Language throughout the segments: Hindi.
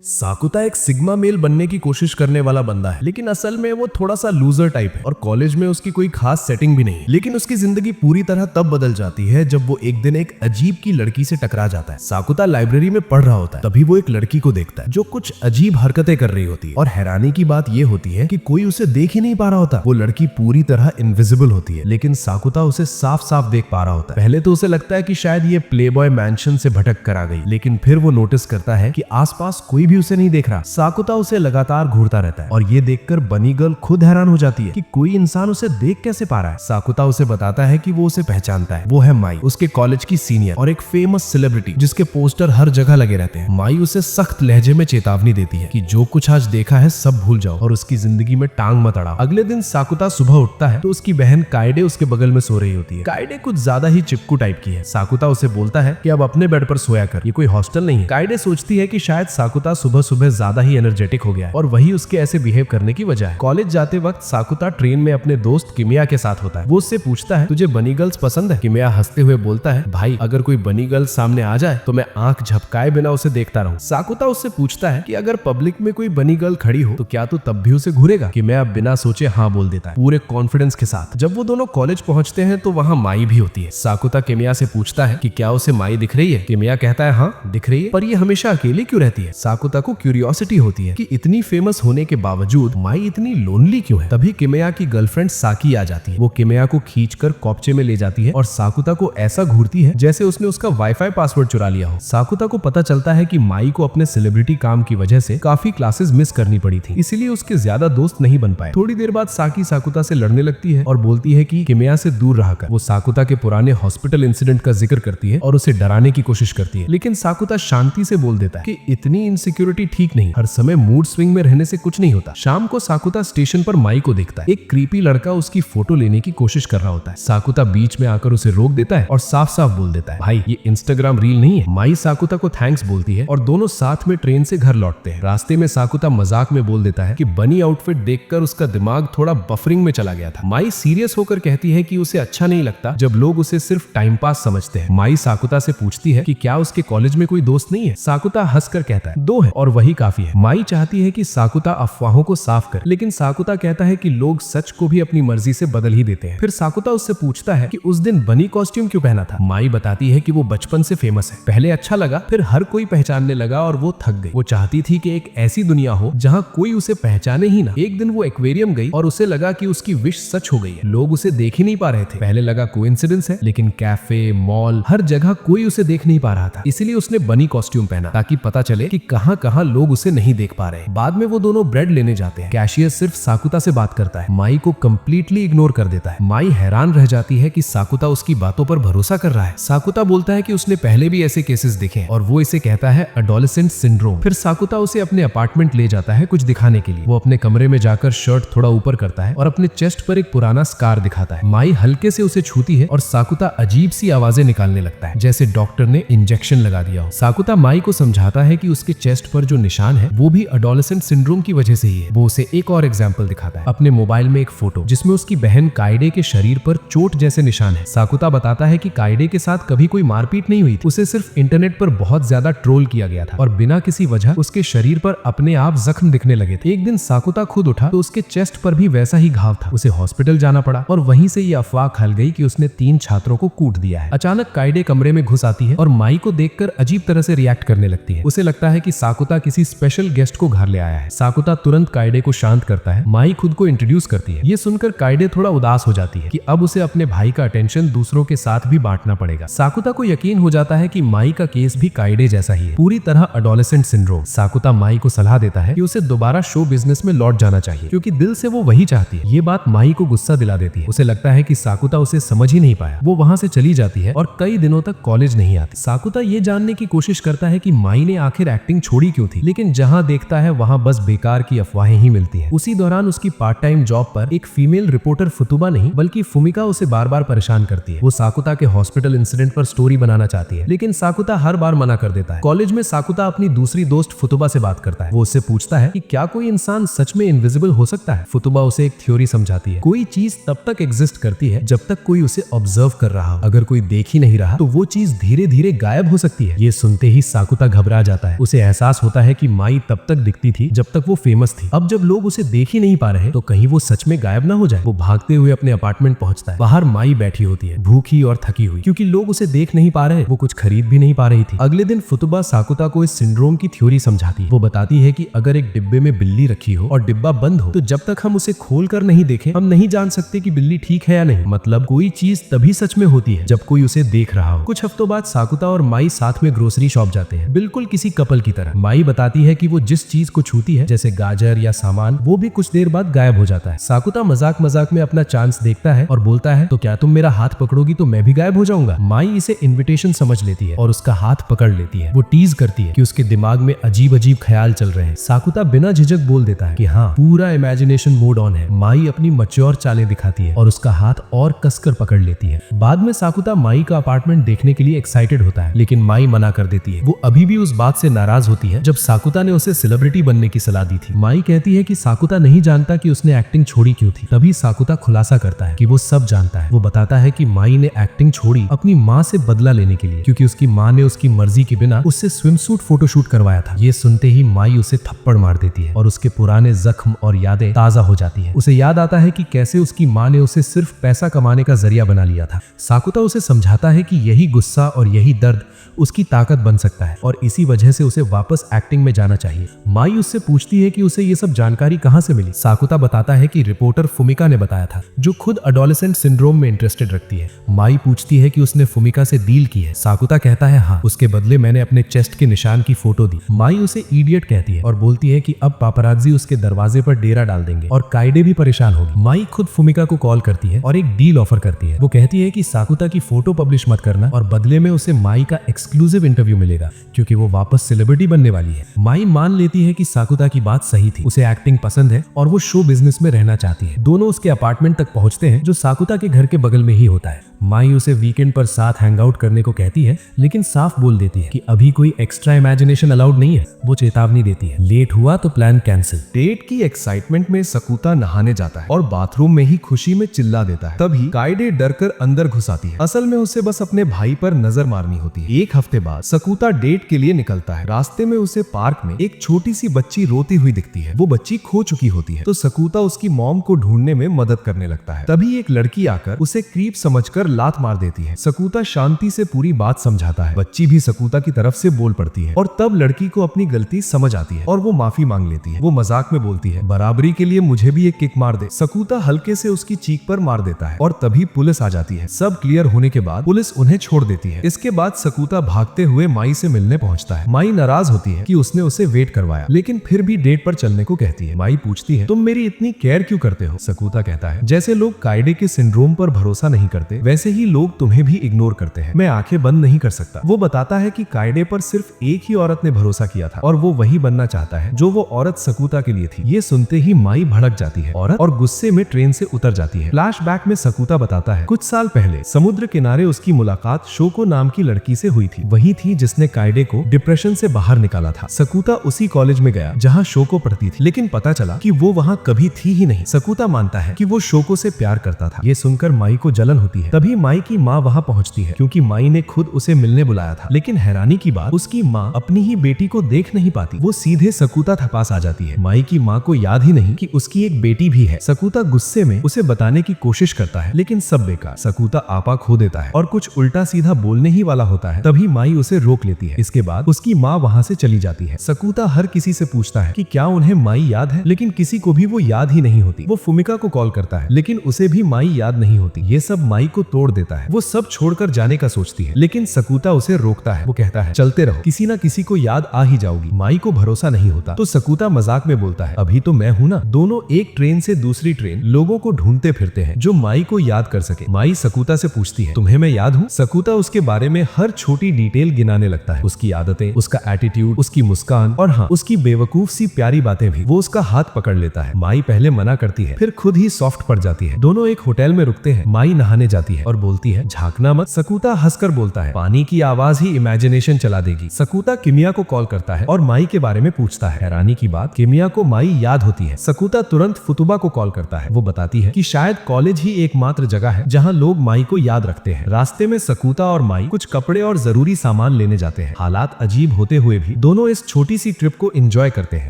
साकुता एक सिग्मा मेल बनने की कोशिश करने वाला बंदा है, लेकिन असल में वो थोड़ा सा लूजर टाइप है और कॉलेज में उसकी कोई खास सेटिंग भी नहीं। लेकिन उसकी जिंदगी पूरी तरह तब बदल जाती है जब वो एक दिन एक अजीब की लड़की से टकरा जाता है। साकुता लाइब्रेरी में पढ़ रहा होता है, तभी वो एक लड़की को देखता है जो कुछ अजीब हरकतें कर रही होती है और हैरानी की बात ये होती है कि कोई उसे देख ही नहीं पा रहा होता। वो लड़की पूरी तरह इनविजिबल होती है, लेकिन साकुता उसे साफ साफ देख पा रहा होता है। पहले तो उसे लगता है कि शायद ये प्लेबॉय मैंशन से भटक कर आ गई, लेकिन फिर वो नोटिस करता है कि आसपास कोई भी उसे नहीं देख रहा। साकुता उसे लगातार घूरता रहता है और ये देखकर बनी गर्ल खुद हैरान हो जाती है कि कोई इंसान उसे देख कैसे पा रहा है। साकुता उसे बताता है कि वो उसे पहचानता है। वो है माई, उसके कॉलेज की सीनियर और एक फेमस सेलिब्रिटी जिसके पोस्टर हर जगह लगे रहते हैं। माई उसे सख्त लहजे में चेतावनी देती है कि जो कुछ आज देखा है सब भूल जाओ और उसकी जिंदगी में टांग मत अड़ाओ। अगले दिन साकुता सुबह उठता है तो उसकी बहन काइडे उसके बगल में सो रही होती है। काइडे कुछ ज्यादा ही चिपकू टाइप की है। साकुता उसे बोलता है कि अब अपने बेड पर सोया कर, ये कोई हॉस्टल नहीं है। काइडे सोचती है कि शायद साकुता सुबह सुबह ज्यादा ही एनर्जेटिक हो गया है और वही उसके ऐसे बिहेव करने की वजह है। कॉलेज जाते वक्त साकुता ट्रेन में अपने दोस्त किमिया के साथ होता है। वो उससे पूछता है तुझे बनी गर्ल्स पसंद है? किमिया हंसते हुए बोलता है भाई अगर कोई बनी गर्ल्स सामने आ जाए तो मैं आंख झपकाए बिना उसे देखता रहूं। साकुता उससे पूछता है कि अगर पब्लिक में कोई बनी गर्ल खड़ी हो तो क्या तू तब भी उसे घूरेगा? किमिया बिना सोचे हाँ बोल देता है पूरे कॉन्फिडेंस के साथ। जब वो दोनों कॉलेज पहुंचते हैं तो वहाँ माई भी होती है। साकुता किमिया से पूछता है कि क्या उसे माई दिख रही है? किमिया कहता है हाँ दिख रही है, पर ये हमेशा अकेली क्यों रहती है? साकुता को क्यूरियोसिटी होती है कि इतनी फेमस होने के बावजूद माई इतनी लोनली क्यों है। तभी किमिया की गर्लफ्रेंड साकी आ जाती है। वो किमिया को खींचकर कॉपचे में ले जाती है और साकुता को ऐसा घूरती है जैसे उसने उसका वाईफाई पासवर्ड चुरा लिया हो। साकुता को पता चलता है कि माई को अपने सेलिब्रिटी काम की वजह से काफी क्लासेस मिस करनी पड़ी थी, इसीलिए उसके ज्यादा दोस्त नहीं बन पाए। थोड़ी देर बाद साकी साकुता से लड़ने लगती है और बोलती है कि किमिया से दूर रहा कर। वो साकुता के पुराने हॉस्पिटल इंसिडेंट का जिक्र करती है और उसे डराने की कोशिश करती है, लेकिन साकुता शांति से बोल देता है कि इतनी इनसिक्योरिटी ठीक नहीं, हर समय मूड स्विंग में रहने से कुछ नहीं होता। शाम को साकुता स्टेशन पर माई को देखता है। एक क्रीपी लड़का उसकी फोटो लेने की कोशिश कर रहा होता है। साकुता बीच में आकर उसे रोक देता है और साफ साफ बोल देता है भाई ये इंस्टाग्राम रील नहीं है। माई साकुता को थैंक्स बोलती है और दोनों साथ में ट्रेन से घर लौटते हैं। रास्ते में साकुता मजाक में बोल देता है कि बनी आउटफिट देखकर उसका दिमाग थोड़ा बफरिंग में चला गया था। माई सीरियस होकर कहती है कि उसे अच्छा नहीं लगता जब लोग उसे सिर्फ टाइम पास समझते हैं। माई साकुता से पूछती है कि क्या उसके कॉलेज में कोई दोस्त नहीं है? साकुता हंसकर कहता है 2 है और वही काफी है। माई चाहती है कि साकुता अफवाहों को साफ करे, लेकिन साकुता कहता है कि लोग सच को भी अपनी मर्जी से बदल ही देते हैं। फिर साकुता उससे पूछता है कि उस दिन बनी कॉस्ट्यूम क्यों पहना था? माई बताती है कि वो बचपन से फेमस है, पहले अच्छा लगा फिर हर कोई पहचानने लगा और वो थक गई। वो चाहती थी कि एक ऐसी दुनिया हो जहाँ कोई उसे पहचाने ही ना। एक दिन वो एक्वेरियम गई और उसे लगा कि उसकी विश सच हो गई है। लोग उसे देख ही नहीं पा रहे थे। पहले लगा कोइंसिडेंस है, लेकिन कैफे मॉल हर जगह कोई उसे देख नहीं पा रहा था। इसीलिए उसने बनी कॉस्ट्यूम पहना ताकि पता चले कि कहाँ कहाँ लोग उसे नहीं देख पा रहे। बाद में वो दोनों ब्रेड लेने जाते हैं। कैशियर सिर्फ साकुता से बात करता है, माई को कंप्लीटली इग्नोर कर देता है। माई हैरान रह जाती है कि साकुता उसकी बातों पर भरोसा कर रहा है। साकुता बोलता है कि उसने पहले भी ऐसे केसेस देखे और वो इसे कहता है एडोलेसेंट सिंड्रोम। फिर साकुता उसे अपने अपार्टमेंट ले जाता है कुछ दिखाने के लिए। वो अपने कमरे में जाकर शर्ट थोड़ा ऊपर करता है और अपने चेस्ट पर एक पुराना स्कार दिखाता है। माई हल्के से उसे छूती है और साकुता अजीब सी आवाजें निकालने लगता है जैसे डॉक्टर ने इंजेक्शन लगा दिया हो। साकुता माई को समझाता है कि उसके चेस्ट पर जो निशान है वो भी एडोलेसेंट सिंड्रोम की वजह से ही है। वो उसे एक और एग्जाम्पल दिखाता है, अपने मोबाइल में एक फोटो जिसमें उसकी बहन काइडे के शरीर पर चोट जैसे निशान है। साकुता बताता है कि काइडे के साथ कभी कोई मारपीट नहीं हुई थी, उसे सिर्फ इंटरनेट पर बहुत ज्यादा ट्रोल किया गया था और बिना किसी वजह उसके शरीर पर अपने आप जख्म दिखने लगे थे। एक दिन साकुता खुद उठा तो उसके चेस्ट पर भी वैसा ही घाव था। उसे हॉस्पिटल जाना पड़ा और वहीं से ये अफवाह फैल गई कि उसने 3 छात्रों को कूट दिया है। अचानक काइडे कमरे में घुस आती है और माई को देखकर अजीब तरह से रिएक्ट करने लगती है। उसे लगता है कि साकुता किसी स्पेशल गेस्ट को घर ले आया है। साकुता तुरंत काइडे को शांत करता है। माई खुद को इंट्रोड्यूस करती है। ये सुनकर काइडे थोड़ा उदास हो जाती है कि अब उसे अपने भाई का अटेंशन दूसरों के साथ भी बांटना पड़ेगा। साकुता को यकीन हो जाता है कि माई का केस भी काइडे जैसा ही है, पूरी तरह एडोलेसेंट सिंड्रोम। साकुता माई को सलाह देता है कि उसे दोबारा शो बिजनेस में लौट जाना चाहिए क्योंकि दिल से वो वही चाहती है। ये बात माई को गुस्सा दिला देती है। उसे लगता है कि साकुता उसे समझ ही नहीं पाया। वो वहाँ से चली जाती है और कई दिनों तक कॉलेज नहीं आती। साकुता ये जानने की कोशिश करता है कि माई ने आखिर एक्टिंग छोड़ी क्यों थी, लेकिन जहाँ देखता है वहाँ बस बेकार की अफवाहें ही मिलती हैं। उसी दौरान उसकी पार्ट टाइम जॉब पर एक फीमेल रिपोर्टर फुतुबा नहीं बल्कि फुमिका उसे बार बार परेशान करती है। वो साकुता के हॉस्पिटल इंसिडेंट पर स्टोरी बनाना चाहती है, लेकिन साकुता हर बार मना कर देता है। कॉलेज में साकुता अपनी दूसरी दोस्त फुतुबा से बात करता है। वो उससे पूछता है कि क्या कोई इंसान सच में इनविजिबल हो सकता है। फुतुबा उसे एक थ्योरी समझाती है, कोई चीज तब तक एग्जिस्ट करती है जब तक कोई उसे ऑब्जर्व कर रहा हो। अगर कोई देख ही नहीं रहा तो वो चीज धीरे धीरे गायब हो सकती है। ये सुनते ही साकुता घबरा जाता है। उसे एहसास एहसास होता है कि माई तब तक दिखती थी जब तक वो फेमस थी। अब जब लोग उसे देख ही नहीं पा रहे तो कहीं वो सच में गायब ना हो जाए। वो भागते हुए अपने अपार्टमेंट पहुंचता है। बाहर माई बैठी होती है, भूखी और थकी हुई, क्योंकि लोग उसे देख नहीं पा रहे। वो कुछ खरीद भी नहीं पा रही थी। अगले दिन फुतुबा साकुता को इस सिंड्रोम की थ्योरी समझाती है। वो बताती है कि अगर एक डिब्बे में बिल्ली रखी हो और डिब्बा बंद हो तो जब तक हम उसे खोल कर नहीं देखें हम नहीं जान सकते कि बिल्ली ठीक है या नहीं। मतलब कोई चीज तभी सच में होती है जब कोई उसे देख रहा हो। कुछ हफ्तों बाद साकुता और माई साथ में ग्रोसरी शॉप जाते हैं, बिल्कुल किसी कपल की तरह। माई बताती है कि वो जिस चीज को छूती है, जैसे गाजर या सामान, वो भी कुछ देर बाद गायब हो जाता है। साकुता मजाक मजाक में अपना चांस देखता है और बोलता है, तो क्या तुम मेरा हाथ पकड़ोगी तो मैं भी गायब हो जाऊंगा। माई इसे इन्विटेशन समझ लेती है और उसका हाथ पकड़ लेती है। वो टीज करती है कि उसके दिमाग में अजीब अजीब ख्याल चल रहे हैं। साकुता बिना झिझक बोल देता है कि हाँ, पूरा इमेजिनेशन मोड ऑन है। माई अपनी मैच्योर चालें दिखाती है और उसका हाथ और कसकर पकड़ लेती है। बाद में साकुता माई का अपार्टमेंट देखने के लिए एक्साइटेड होता है, लेकिन माई मना कर देती है। वो अभी भी उस बात से नाराज होती है जब साकुता ने उसे सेलिब्रिटी बनने की सलाह दी थी। माई कहती है कि साकुता नहीं जानता कि उसने एक्टिंग छोड़ी क्यों थी। तभी साकुता खुलासा करता है कि वो सब जानता है। वो बताता है कि माई ने एक्टिंग छोड़ी अपनी माँ से बदला लेने के लिए, क्योंकि उसकी माँ ने उसकी मर्जी के बिना उससे स्विमसूट फोटोशूट करवाया था। ये सुनते ही माई उसे थप्पड़ मार देती है और उसके पुराने जख्म और यादें ताजा हो जाती है। उसे याद आता है कि कैसे उसकी माँ ने उसे सिर्फ पैसा कमाने का जरिया बना लिया था। साकुता उसे समझाता है कि यही गुस्सा और यही दर्द उसकी ताकत बन सकता है और इसी वजह से उसे वापस एक्टिंग में जाना चाहिए। माई उससे पूछती है कि उसे ये सब जानकारी कहां से मिली। साकुता बताता है कि रिपोर्टर फुमिका ने बताया था, जो खुद एडोलेसेंट सिंड्रोम में इंटरेस्टेड रखती है। माई पूछती है कि उसने फुमिका से डील की है। साकुता कहता है हाँ, उसके बदले मैंने अपने चेस्ट के निशान की फोटो दी। माई उसे इडियट कहती है और बोलती है कि अब पापराजी उसके दरवाजे पर डेरा डाल देंगे और काइडे भी परेशान होगी। माई खुद फुमिका को कॉल करती है और एक डील ऑफर करती है। वो कहती है कि साकुता की फोटो पब्लिश मत करना और बदले में उसे माई का एक्सक्लूसिव इंटरव्यू मिलेगा, क्योंकि वो वापस सेलिब्रिटी बनने वाली है। माई मान लेती है कि साकुता की बात सही थी, उसे एक्टिंग पसंद है और वो शो बिजनेस में रहना चाहती है। दोनों उसके अपार्टमेंट तक पहुंचते हैं, जो साकुता के घर के बगल में ही होता है। माई उसे वीकेंड पर साथ हैंग आउट करने को कहती है, लेकिन साफ बोल देती है कि अभी कोई एक्स्ट्रा इमेजिनेशन अलाउड नहीं है। वो चेतावनी देती है, लेट हुआ तो प्लान कैंसिल। डेट की एक्साइटमेंट में साकुता नहाने जाता है और बाथरूम में ही खुशी में चिल्ला देता है। तभी काइडे डरकर अंदर घुस आती है। असल में उसे बस अपने भाई पर नजर मारनी होती है। एक हफ्ते बाद साकुता डेट के लिए निकलता है। रास्ते में उसे पार्क में एक छोटी सी बच्ची रोती हुई दिखती है। वो बच्ची खो चुकी होती है, तो साकुता उसकी मॉम को ढूंढने में मदद करने लगता है। तभी एक लड़की आकर उसे क्रीप समझकर लात मार देती है। साकुता शांति से पूरी बात समझाता है। बच्ची भी साकुता की तरफ से बोल पड़ती है और तब लड़की को अपनी गलती समझ आती है और वो माफी मांग लेती है। वो मजाक में बोलती है, बराबरी के लिए मुझे भी एक किक मार दे। साकुता हल्के से उसकी चीख पर मार देता है और तभी पुलिस आ जाती है। सब क्लियर होने के बाद पुलिस उन्हें छोड़ देती है। इसके बाद साकुता भागते हुए माई से मिलने पहुंचता है। माई नाराज होती है कि उसने उसे वेट करवाया, लेकिन फिर भी डेट पर चलने को कहती है। माई पूछती है, तुम मेरी इतनी केयर क्यों करते हो? साकुता कहता है, जैसे लोग काइडे के सिंड्रोम पर भरोसा नहीं करते, वैसे ही लोग तुम्हें भी इग्नोर करते हैं। मैं आंखें बंद नहीं कर सकता। वो बताता है कि काइडे पर सिर्फ एक ही औरत ने भरोसा किया था और वो वही बनना चाहता है जो वो औरत साकुता के लिए थी। ये सुनते ही माई भड़क जाती है औरत और गुस्से में ट्रेन से उतर जाती है। फ्लैशबैक में साकुता बताता है, कुछ साल पहले समुद्र किनारे उसकी मुलाकात शोको नाम की लड़की से हुई थी। वही थी जिसने काइडे को डिप्रेशन से बाहर निकाला था। साकुता उसी कॉलेज में गया जहाँ शोको पढ़ती थी, लेकिन पता चला कि वो वहाँ कभी थी ही नहीं। साकुता मानता है कि वो शोको से प्यार करता था। ये सुनकर माई को जलन होती है। तभी माई की माँ वहाँ पहुँचती है, क्योंकि माई ने खुद उसे मिलने बुलाया था। लेकिन हैरानी की बात, उसकी माँ अपनी ही बेटी को देख नहीं पाती। वो सीधे साकुता के पास आ जाती है। माई की माँ को याद ही नहीं कि उसकी एक बेटी भी है। साकुता गुस्से में उसे बताने की कोशिश करता है, लेकिन सब बेकार। साकुता आपा खो देता है और कुछ उल्टा सीधा बोलने ही वाला होता है। तभी माई उसे रोक लेती है। इसके बाद उसकी माँ वहाँ से चली जाती है। साकुता हर किसी से पूछता है कि क्या उन्हें माई याद है, लेकिन किसी को भी वो याद ही नहीं होती। वो फुमिका को कॉल करता है, लेकिन उसे भी माई याद नहीं होती। ये सब माई को तोड़ देता है। वो सब छोड़कर जाने का सोचती है, लेकिन साकुता उसे रोकता है। वो कहता है, चलते रहो, किसी ना किसी को याद आ ही जाओगी। माई को भरोसा नहीं होता तो साकुता मजाक में बोलता है, अभी तो मैं हूं ना। दोनों एक ट्रेन से दूसरी ट्रेन लोगों को ढूंढते फिरते हैं जो माई को याद कर सके। माई साकुता से पूछती है, तुम्हें मैं याद हूँ? साकुता उसके बारे में हर छोटी डिटेल गिनाने लगता है, उसकी आदतें, उसका एटीट्यूड, उसकी मुस्कान और हाँ, उसकी बेवकूफ सी प्यारी बातें भी। वो उसका हाथ पकड़ लेता है। माई पहले मना करती है, फिर खुद ही सॉफ्ट पड़ जाती है। दोनों एक होटल में रुकते हैं। माई नहाने जाती है और बोलती है, झांकना मत। साकुता हंसकर बोलता है, पानी की आवाज ही इमेजिनेशन चला देगी। साकुता किमिया को कॉल करता है और माई के बारे में पूछता है। हैरानी की बात, किमिया को माई याद होती है। साकुता तुरंत फुतुबा को कॉल करता है। वो बताती है कि शायद कॉलेज ही एकमात्र जगह है जहाँ लोग माई को याद रखते हैं। रास्ते में साकुता और माई कुछ कपड़े और जरूरी सामान लेने जाते हैं। हालात अजीब होते हुए भी दोनों इस छोटी सी ट्रिप को एंजॉय करते हैं।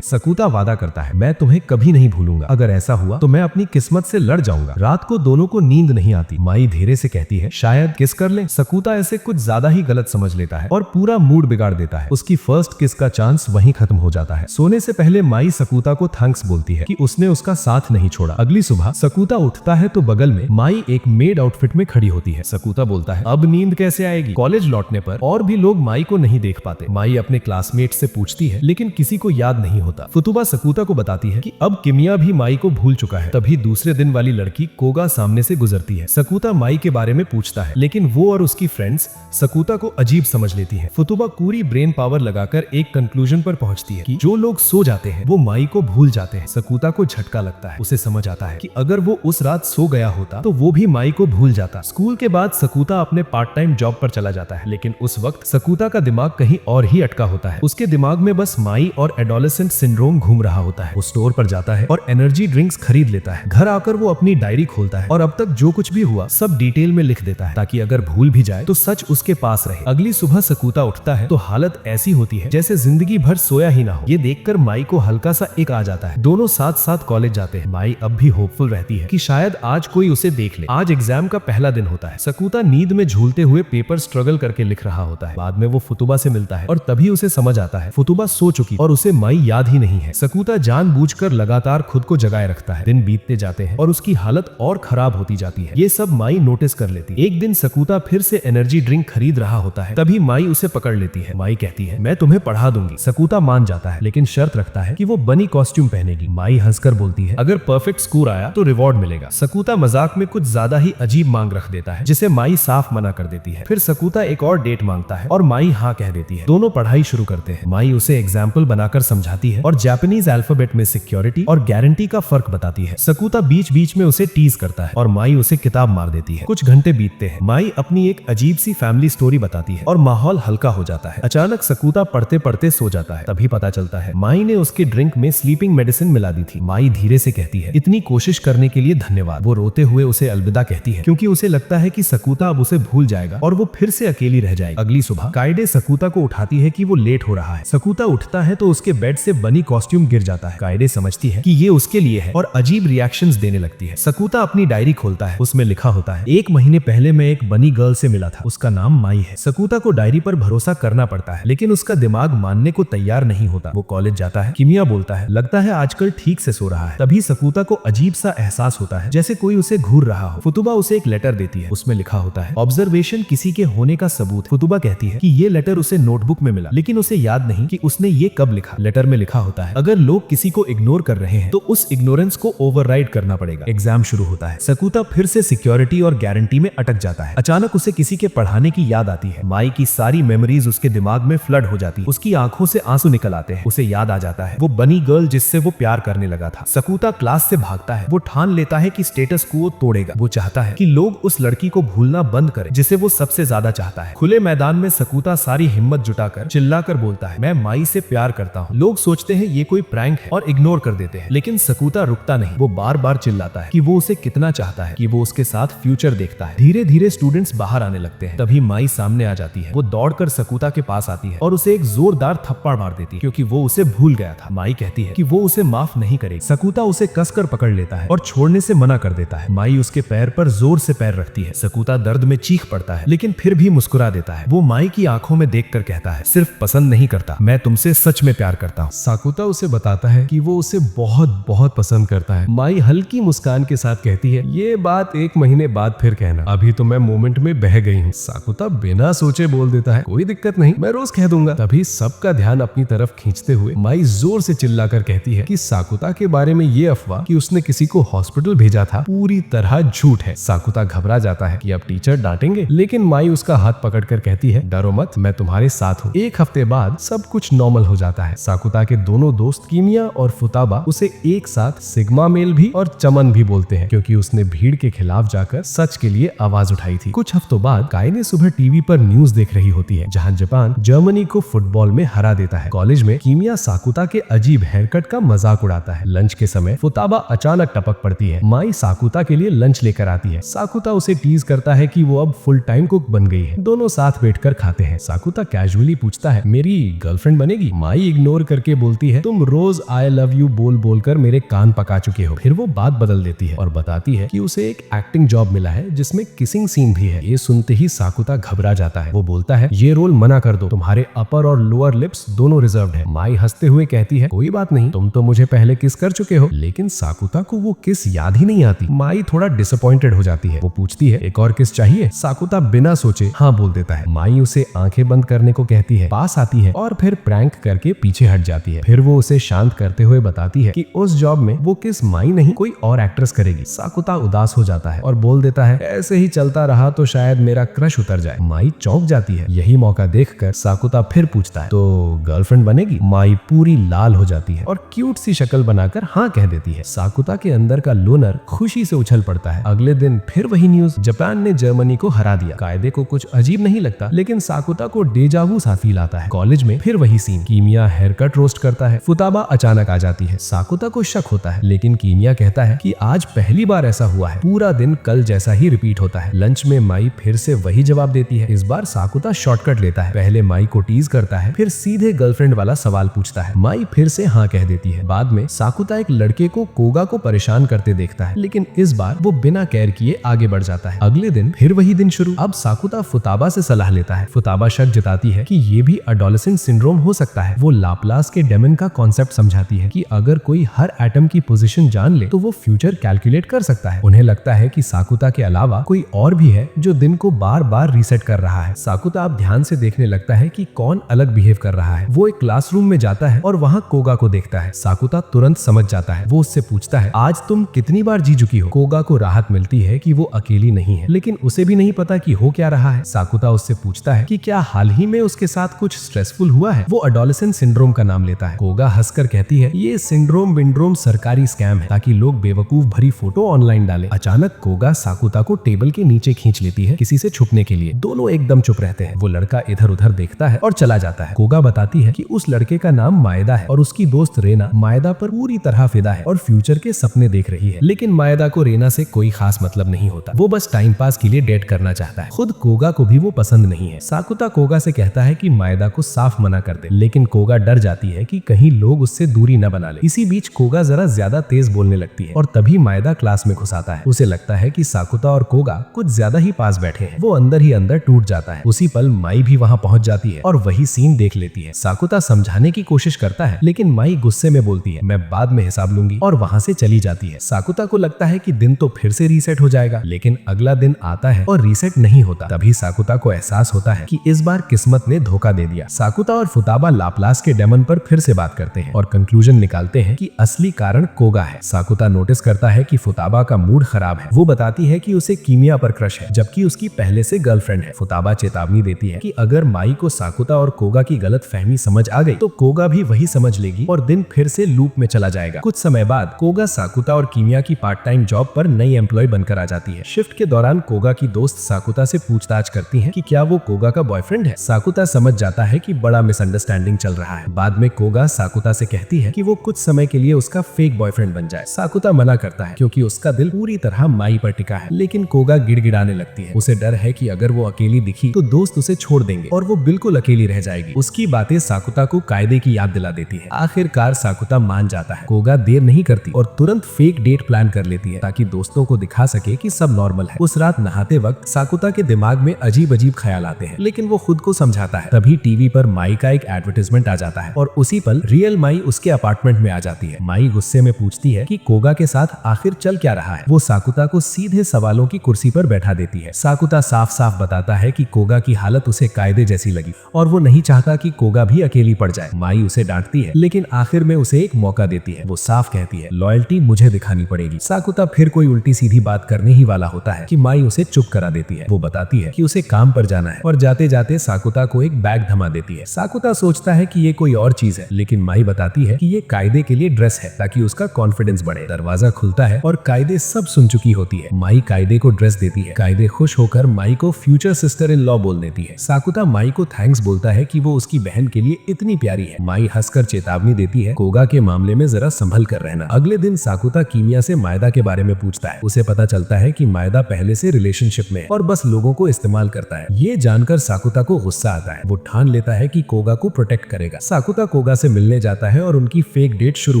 सकुता वादा करता है, मैं तुम्हें कभी नहीं भूलूंगा, अगर ऐसा हुआ तो मैं अपनी किस्मत से लड़ जाऊंगा। रात को दोनों को नींद नहीं आती। माई धीरे से कहती है, शायद किस कर ले। सकुता ऐसे कुछ ज्यादा ही गलत समझ लेता है और पूरा मूड बिगाड़ देता है। उसकी फर्स्ट किस का चांस वहीं खत्म हो जाता है। सोने से पहले माई सकुता को थैंक्स बोलती है कि उसने उसका साथ नहीं छोड़ा। अगली सुबह सकुता उठता है तो बगल में माई एक मेड आउटफिट में खड़ी होती है। सकुता बोलता है, अब नींद कैसे आएगी? कॉलेज लौटने पर और भी लोग माई को नहीं देख पाते। माई अपने क्लासमेट से पूछती है लेकिन किसी को याद नहीं होता। फुतुबा सकुता को बताती है कि अब किमिया भी माई को भूल चुका है। तभी दूसरे दिन वाली लड़की कोगा सामने से गुजरती है। सकुता माई के बारे में पूछता है लेकिन वो और उसकी फ्रेंड्स सकुता को अजीब समझ लेती है। फुतुबा पूरी ब्रेन पावर लगाकर एक कंक्लूजन पर पहुंचती है कि जो लोग सो जाते हैं वो माई को भूल जाते हैं। सकुता को झटका लगता है। उसे समझ आता है कि अगर वो उस रात सो गया होता तो वो भी माई को भूल जाता। स्कूल के बाद सकुता अपने पार्ट टाइम जॉब पर चला जाता है, लेकिन उस वक्त सकुता का दिमाग कहीं और ही अटका होता है। उसके दिमाग में बस माई और एडोलेसेंट सिंड्रोम घूम रहा होता है। वो स्टोर पर जाता है और एनर्जी ड्रिंक्स खरीद लेता है। घर आकर वो अपनी डायरी खोलता है और अब तक जो कुछ भी हुआ सब डिटेल में लिख देता है ताकि अगर भूल भी जाए तो सच उसके पास रहे। अगली सुबह सकुता उठता है तो हालत ऐसी होती है जैसे जिंदगी भर सोया ही ना हो। ये देखकर माई को हल्का सा एक आ जाता है। दोनों साथ साथ कॉलेज जाते हैं। माई अब भी होपफुल रहती है कि शायद आज कोई उसे देख ले। आज एग्जाम का पहला दिन होता है। सकुता नींद में झूलते हुए पेपर स्ट्रगल करके लिख रहा होता है। बाद में वो फुतुबा से मिलता है और तभी उसे समझ आता है फुतुबा सो चुकी और उसे माई याद ही नहीं है। सकुता जानबूझकर लगातार खुद को जगाए रखता है। दिन बीतते जाते हैं और उसकी हालत और खराब होती जाती है। ये सब माई नोटिस कर लेती है। एक दिन सकुता फिर से एनर्जी ड्रिंक खरीद रहा होता है। तभी माई उसे पकड़ लेती है। माई कहती है, मैं तुम्हें पढ़ा दूंगी। सकुता मान जाता है लेकिन शर्त रखता है कि वो बनी कॉस्ट्यूम पहनेगी। माई हंसकर बोलती है, अगर परफेक्ट स्कोर आया तो रिवॉर्ड मिलेगा। सकुता मजाक में कुछ ज्यादा ही अजीब मांग रख देता है जिसे माई साफ मना कर देती है। फिर सकुता एक और डेट मांगता है और माई हाँ कह देती है। दोनों पढ़ाई शुरू करते हैं। माई उसे एग्जाम्पल बनाकर समझाती है और जापानीज अल्फाबेट में सिक्योरिटी और गारंटी का फर्क बताती है। सकुता बीच बीच में उसे टीज करता है और माई उसे किताब मार देती है। कुछ घंटे बीतते हैं। माई अपनी एक अजीब सी फैमिली स्टोरी बताती है और माहौल हल्का हो जाता है। अचानक सकुता पढ़ते पढ़ते सो जाता है। तभी पता चलता है माई ने उसके ड्रिंक में स्लीपिंग मेडिसिन मिला दी थी। माई धीरे से कहती है, इतनी कोशिश करने के लिए धन्यवाद। वो रोते हुए उसे अलविदा कहती है क्योंकि उसे लगता है कि सकुता अब उसे भूल जाएगा और वो फिर से अकेली रह जाएगी। अगली सुबह काइडे सकुता को उठाती है कि वो लेट हो रहा है। सकुता उठता है तो उसके बेड से बनी कॉस्ट्यूम गिर जाता है। काइडे समझती है कि ये उसके लिए है और अजीब रिएक्शंस देने लगती है। सकुता अपनी डायरी खोलता है। उसमें लिखा होता है, 1 महीने पहले मैं एक बनी गर्ल से मिला था, उसका नाम माई है। सकुता को डायरी पर भरोसा करना पड़ता है लेकिन उसका दिमाग मानने को तैयार नहीं होता। वो कॉलेज जाता है। किमिया बोलता है, लगता है आजकल ठीक से सो रहा है। तभी सकुता को अजीब सा एहसास होता है जैसे कोई उसे घूर रहा हो। फुतुबा उसे एक लेटर देती है। उसमें लिखा होता है, ऑब्जर्वेशन किसी के होने का सबूत। फुतुबा कहती है कि ये लेटर उसे नोटबुक में मिला लेकिन उसे याद नहीं कि उसने ये कब लिखा। लेटर में लिखा होता है, अगर लोग किसी को इग्नोर कर रहे हैं तो उस इग्नोरेंस को ओवरराइड करना पड़ेगा। एग्जाम शुरू होता है। सकुता फिर से सिक्योरिटी और गारंटी में अटक जाता है। अचानक उसे किसी के पढ़ाने की याद आती है। माई की सारी मेमोरीज उसके दिमाग में फ्लड हो जाती है। उसकी आंखों से आंसू निकल आते हैं। उसे याद आ जाता है वो बनी गर्ल जिससे वो प्यार करने लगा था। सकुता क्लास से भागता है। वो ठान लेता है कि स्टेटस को तोड़ेगा। वो चाहता है कि लोग उस लड़की को भूलना बंद करें जिसे वो सबसे ज्यादा चाहता है। खुले मैदान में सकुता सारी हिम्मत जुटाकर चिल्लाकर बोलता है, मैं माई से प्यार करता हूँ। लोग सोचते हैं ये कोई प्रैंक है और इग्नोर कर देते हैं लेकिन सकुता रुकता नहीं। वो बार बार चिल्लाता है कि वो उसे कितना चाहता है, कि वो उसके साथ फ्यूचर देखता है। धीरे धीरे स्टूडेंट्स बाहर आने लगते हैं। तभी माई सामने आ जाती है। वो दौड़कर सकुता के पास आती है और उसे एक जोरदार थप्पड़ मार देती है क्योंकि वो उसे भूल गया था। माई कहती है कि वो उसे माफ नहीं करेगी। सकुता उसे कसकर पकड़ लेता है और छोड़ने से मना कर देता है। माई उसके पैर पर जोर से पैर रखती है। सकुता दर्द में चीख पड़ता है लेकिन फिर भी मुस्कुरा देता है। वो माई की आंखों में देखकर कहता है, सिर्फ पसंद नहीं करता, मैं तुमसे सच में प्यार करता हूँ। सकुता उसे बताता है कि वो उसे बहुत बहुत पसंद करता है। माई हल्की मुस्कान के साथ कहती है, ये बात 1 महीने बाद फिर कहना, अभी तो मैं मोमेंट में बह गई हूँ। सकुता बिना सोचे बोल देता है, कोई दिक्कत नहीं, मैं रोज कह दूंगा। तभी सबका ध्यान अपनी तरफ खींचते हुए माई जोर से चिल्लाकर कहती है कि सकुता के बारे में ये अफवाह कि उसने किसी को हॉस्पिटल भेजा था पूरी तरह झूठ है। सकुता घबरा जाता है कि अब टीचर डांटेंगे लेकिन माई उसका हाथ पकड़कर कहती है, डरो मत, मैं तुम्हारे साथ हूँ। 1 हफ्ते बाद सब कुछ नॉर्मल हो जाता है। सकुता के दोनों दोस्त किमिया और फुताबा उसे एक साथ सिग्मा मेल भी और चमन भी बोलते हैं क्योंकि उसने भीड़ के खिलाफ जाकर सच के लिए आवाज उठाई थी। कुछ हफ्तों बाद काइने सुबह टीवी पर न्यूज देख रही होती है जहां जापान जर्मनी को फुटबॉल में हरा देता है। कॉलेज में किमिया सकुता के अजीब हेयरकट का मजाक उड़ाता है। लंच के समय फुताबा अचानक टपक पड़ती है। माई सकुता के लिए लंच लेकर आती है। सकुता उसे टीज करता है कि वो अब फुल टाइम कुक बन गई है। दोनों साथ बैठकर खाते हैं। सकुता कैजुअली पूछता है, मेरी गर्लफ्रेंड बनेगी? माई इग्नोर करके बोलती है, तुम रोज आई लव यू बोल बोलकर मेरे कान पका चुके हो। फिर वो बात बदल देती है और बताती है कि उसे एक एक्टिंग जॉब मिला है जिसमें किसिंग सीन भी है। ये सुनते ही साकुता घबरा जाता है। वो बोलता है, ये रोल मना कर दो, तुम्हारे अपर और लोअर लिप्स दोनों रिजर्व्ड है। माई हंसते हुए कहती है, कोई बात नहीं, तुम तो मुझे पहले किस कर चुके हो। लेकिन साकुता को वो किस याद ही नहीं आती। माई थोड़ा डिसअपॉइंटेड हो जाती है। वो पूछती है, एक और किस चाहिए? साकुता बिना सोचे हाँ बोल देता है। माई उसे आंखें बंद करने को कहती है, पास आती है और फिर प्रैंक करके पीछे हट जाती है। फिर वो उसे शांत करते हुए बताती है कि उस जॉब में वो किस माई नहीं कोई और एक्ट्रेस करेगी। साकुता उदास हो जाता है और बोल देता है, ऐसे ही चलता रहा तो शायद मेरा क्रश उतर जाए। माई चौंक जाती है। यही मौका देखकर साकुता फिर पूछता है, तो गर्लफ्रेंड बनेगी? माई पूरी लाल हो जाती है और क्यूट सी शक्ल बनाकर हाँ कह देती है। साकुता के अंदर का लोनर खुशी से उछल पड़ता है। अगले दिन फिर वही न्यूज, जापान ने जर्मनी को हरा दिया। कायदे को कुछ अजीब नहीं लगता, लेकिन साकुता को डेजावू सा फील आता है। कॉलेज में फिर वही सीन, कीमिया हेयर कट रोस्ट करता है। फुताबा अचानक आ जाती है। साकुता को शक होता है, लेकिन कीमिया कहता है कि आज पहली बार ऐसा हुआ है। पूरा दिन कल जैसा ही रिपीट होता है। लंच में माई फिर से वही जवाब देती है। इस बार साकुता शॉर्टकट लेता है। पहले माई को टीज करता है, फिर सीधे गर्लफ्रेंड वाला सवाल पूछता है। माई फिर से हाँ कह देती है। बाद में साकुता एक लड़के को कोगा को परेशान करते देखता है, लेकिन इस बार वो बिना केयर किए आगे बढ़ जाता है। अगले दिन फिर वही दिन शुरू। अब साकुता फुताबा से सलाह लेता है। फुताबा शक जताती है कि ये भी एडोलेसेंट सिंड्रोम हो सकता है। वो लाप्लास के डेमन का कॉन्सेप्ट समझाती है कि अगर कोई हर एटम की पोजीशन जान ले तो वो फ्यूचर कैलकुलेट कर सकता है। उन्हें लगता है कि साकुता के अलावा कोई और भी है जो दिन को बार बार रीसेट कर रहा है। साकुता अब ध्यान से देखने लगता है कि कौन अलग बिहेव कर रहा है। वो एक क्लासरूम में जाता है और वहाँ कोगा को देखता है। साकुता तुरंत समझ जाता है। वो उससे पूछता है, आज तुम कितनी बार जी चुकी हो? कोगा को राहत मिलती है कि वो अकेली नहीं है, लेकिन उसे भी नहीं पता कि हो क्या रहा है। साकुता उससे पूछता है कि क्या हाल ही में उसके साथ कुछ स्ट्रेसफुल हुआ है। वो एडोलेसेंट सिंड्रोम का नाम लेता है। कोगा हंसकर कहती है, ये सिंड्रोम विंड्रोम सरकारी स्कैम है ताकि लोग बेवकूफ भरी फोटो ऑनलाइन डालें। अचानक कोगा साकुता को टेबल के नीचे खींच लेती है किसी से छुपने के लिए। दोनों एकदम चुप रहते हैं। वो लड़का इधर उधर देखता है और चला जाता है। कोगा बताती है कि उस लड़के का नाम मायदा है और उसकी दोस्त रेना मायदा पर पूरी तरह फिदा है और फ्यूचर के सपने देख रही है। लेकिन मायदा को रेना से कोई खास मतलब नहीं होता। वो बस टाइम पास के लिए डेट करना चाहता है। खुद कोगा को भी वो पसंद नहीं है। साकुता कोगा से कहता है कि मायदा को साफ मना कर दे, लेकिन कोगा डर जाती है कि कहीं लोग उससे दूरी न बना ले। इसी बीच कोगा जरा ज्यादा तेज बोलने लगती है और तभी मायदा क्लास में घुस आता है। उसे लगता है कि साकुता और कोगा कुछ ज्यादा ही पास बैठे हैं। वो अंदर ही अंदर टूट जाता है। उसी पल माई भी वहाँ पहुँच जाती है और वही सीन देख लेती है। साकुता समझाने की कोशिश करता है, लेकिन माई गुस्से में बोलती है, मैं बाद में हिसाब लूंगी, और वहाँ से चली जाती है। साकुता को लगता है कि दिन तो फिर से रीसेट हो जाएगा, लेकिन अगला दिन आता है और रीसेट नहीं होता। तभी साकुता को एहसास होता है कि इस बार किस्मत ने धोखा दे दिया। साकुता और फुताबा लाप्लास के डेमन पर फिर से बात करते हैं और कंक्लूजन निकालते हैं कि असली कारण कोगा है। साकुता नोटिस करता है कि फुताबा का मूड खराब है। वो बताती है कि उसे कीमिया पर क्रश है, जबकि उसकी पहले से गर्लफ्रेंड है। फुताबा चेतावनी देती है कि अगर माई को साकुता और कोगा की गलत फहमी समझ आ गई तो कोगा भी वही समझ लेगी और दिन फिर से लूप में चला जाएगा। कुछ समय बाद कोगा साकुता और कीमिया की पार्ट टाइम जॉब पर नई एम्प्लॉय बनकर आ जाती है। शिफ्ट के दौरान कोगा की दोस्त साकुता से पूछताछ करती है कि क्या वो कोगा का बॉयफ्रेंड है। साकुता समझ जाता है कि बड़ा मिसअंडरस्टैंडिंग चल रहा है। बाद में कोगा साकुता से कहती है कि वो कुछ समय के लिए उसका फेक बॉयफ्रेंड बन जाए। साकुता मना करता है क्योंकि उसका दिल पूरी तरह माई पर टिका है, लेकिन कोगा गिड़गिड़ाने लगती है। उसे डर है कि अगर वो अकेली दिखी तो दोस्त उसे छोड़ देंगे और वो बिल्कुल अकेली रह जाएगी। उसकी बातें साकुता को कायदे की याद दिला देती है। आखिरकार साकुता मान जाता है। कोगा देर नहीं करती और तुरंत फेक डेट प्लान कर लेती है ताकि दोस्तों को दिखा सके कि सब नॉर्मल है। उस रात नहाते वक्त साकुता के दिमाग में अजीब अजीब ख्याल आते हैं, लेकिन वो खुद को समझाता है। तभी टीवी पर माई का एक एडवर्टाइजमेंट आ जाता है और उसी पल रियल माई उसके अपार्टमेंट में आ जाती है। माई गुस्से में पूछती है कि कोगा के साथ आखिर चल क्या रहा है। वो साकुता को सीधे सवालों की कुर्सी पर बैठा देती है। साकुता साफ साफ बताता है कि कोगा की हालत उसे कायदे जैसी लगी और वो नहीं चाहता कि कोगा भी अकेली पड़ जाए। माई उसे डांटती है, लेकिन आखिर में उसे एक मौका देती है। वो साफ कहती है, लॉयल्टी मुझे दिखानी पड़ेगी। साकुता फिर कोई उल्टी सीधी बात करने ही वाला होता है कि माई उसे चुप करा देती है। वो बताती है कि उसे काम पर जाना है और जाते जाते साकुता को एक बैग थमा देती है। साकुता सोचता है कि ये कोई और चीज है, लेकिन माई बताती है कि ये कायदे के लिए ड्रेस है ताकि उसका कॉन्फिडेंस बढ़े। दरवाजा खुलता है और कायदे सब सुन चुकी होती है। माई कायदे को ड्रेस देती है। कायदे खुश होकर माई को फ्यूचर सिस्टर इन लॉ बोल देती है। साकुता माई को थैंक्स बोलता है कि वो उसकी बहन के लिए इतनी प्यारी है। माई हंसकर चेतावनी देती है, कोगा के मामले में जरा संभल कर रहना। अगले दिन साकुता कीमिया से मायदा के बारे में पूछता है। उसे पता चलता है कि मायदा पहले से रिलेशनशिप में और बस लोगों को इस्तेमाल करता है। ये जानकर साकुता को गुस्सा आता है। वो ठान लेता है कि कोगा को प्रोटेक्ट करेगा। साकुता कोगा से मिलने जाता है और उनकी फेक डेट शुरू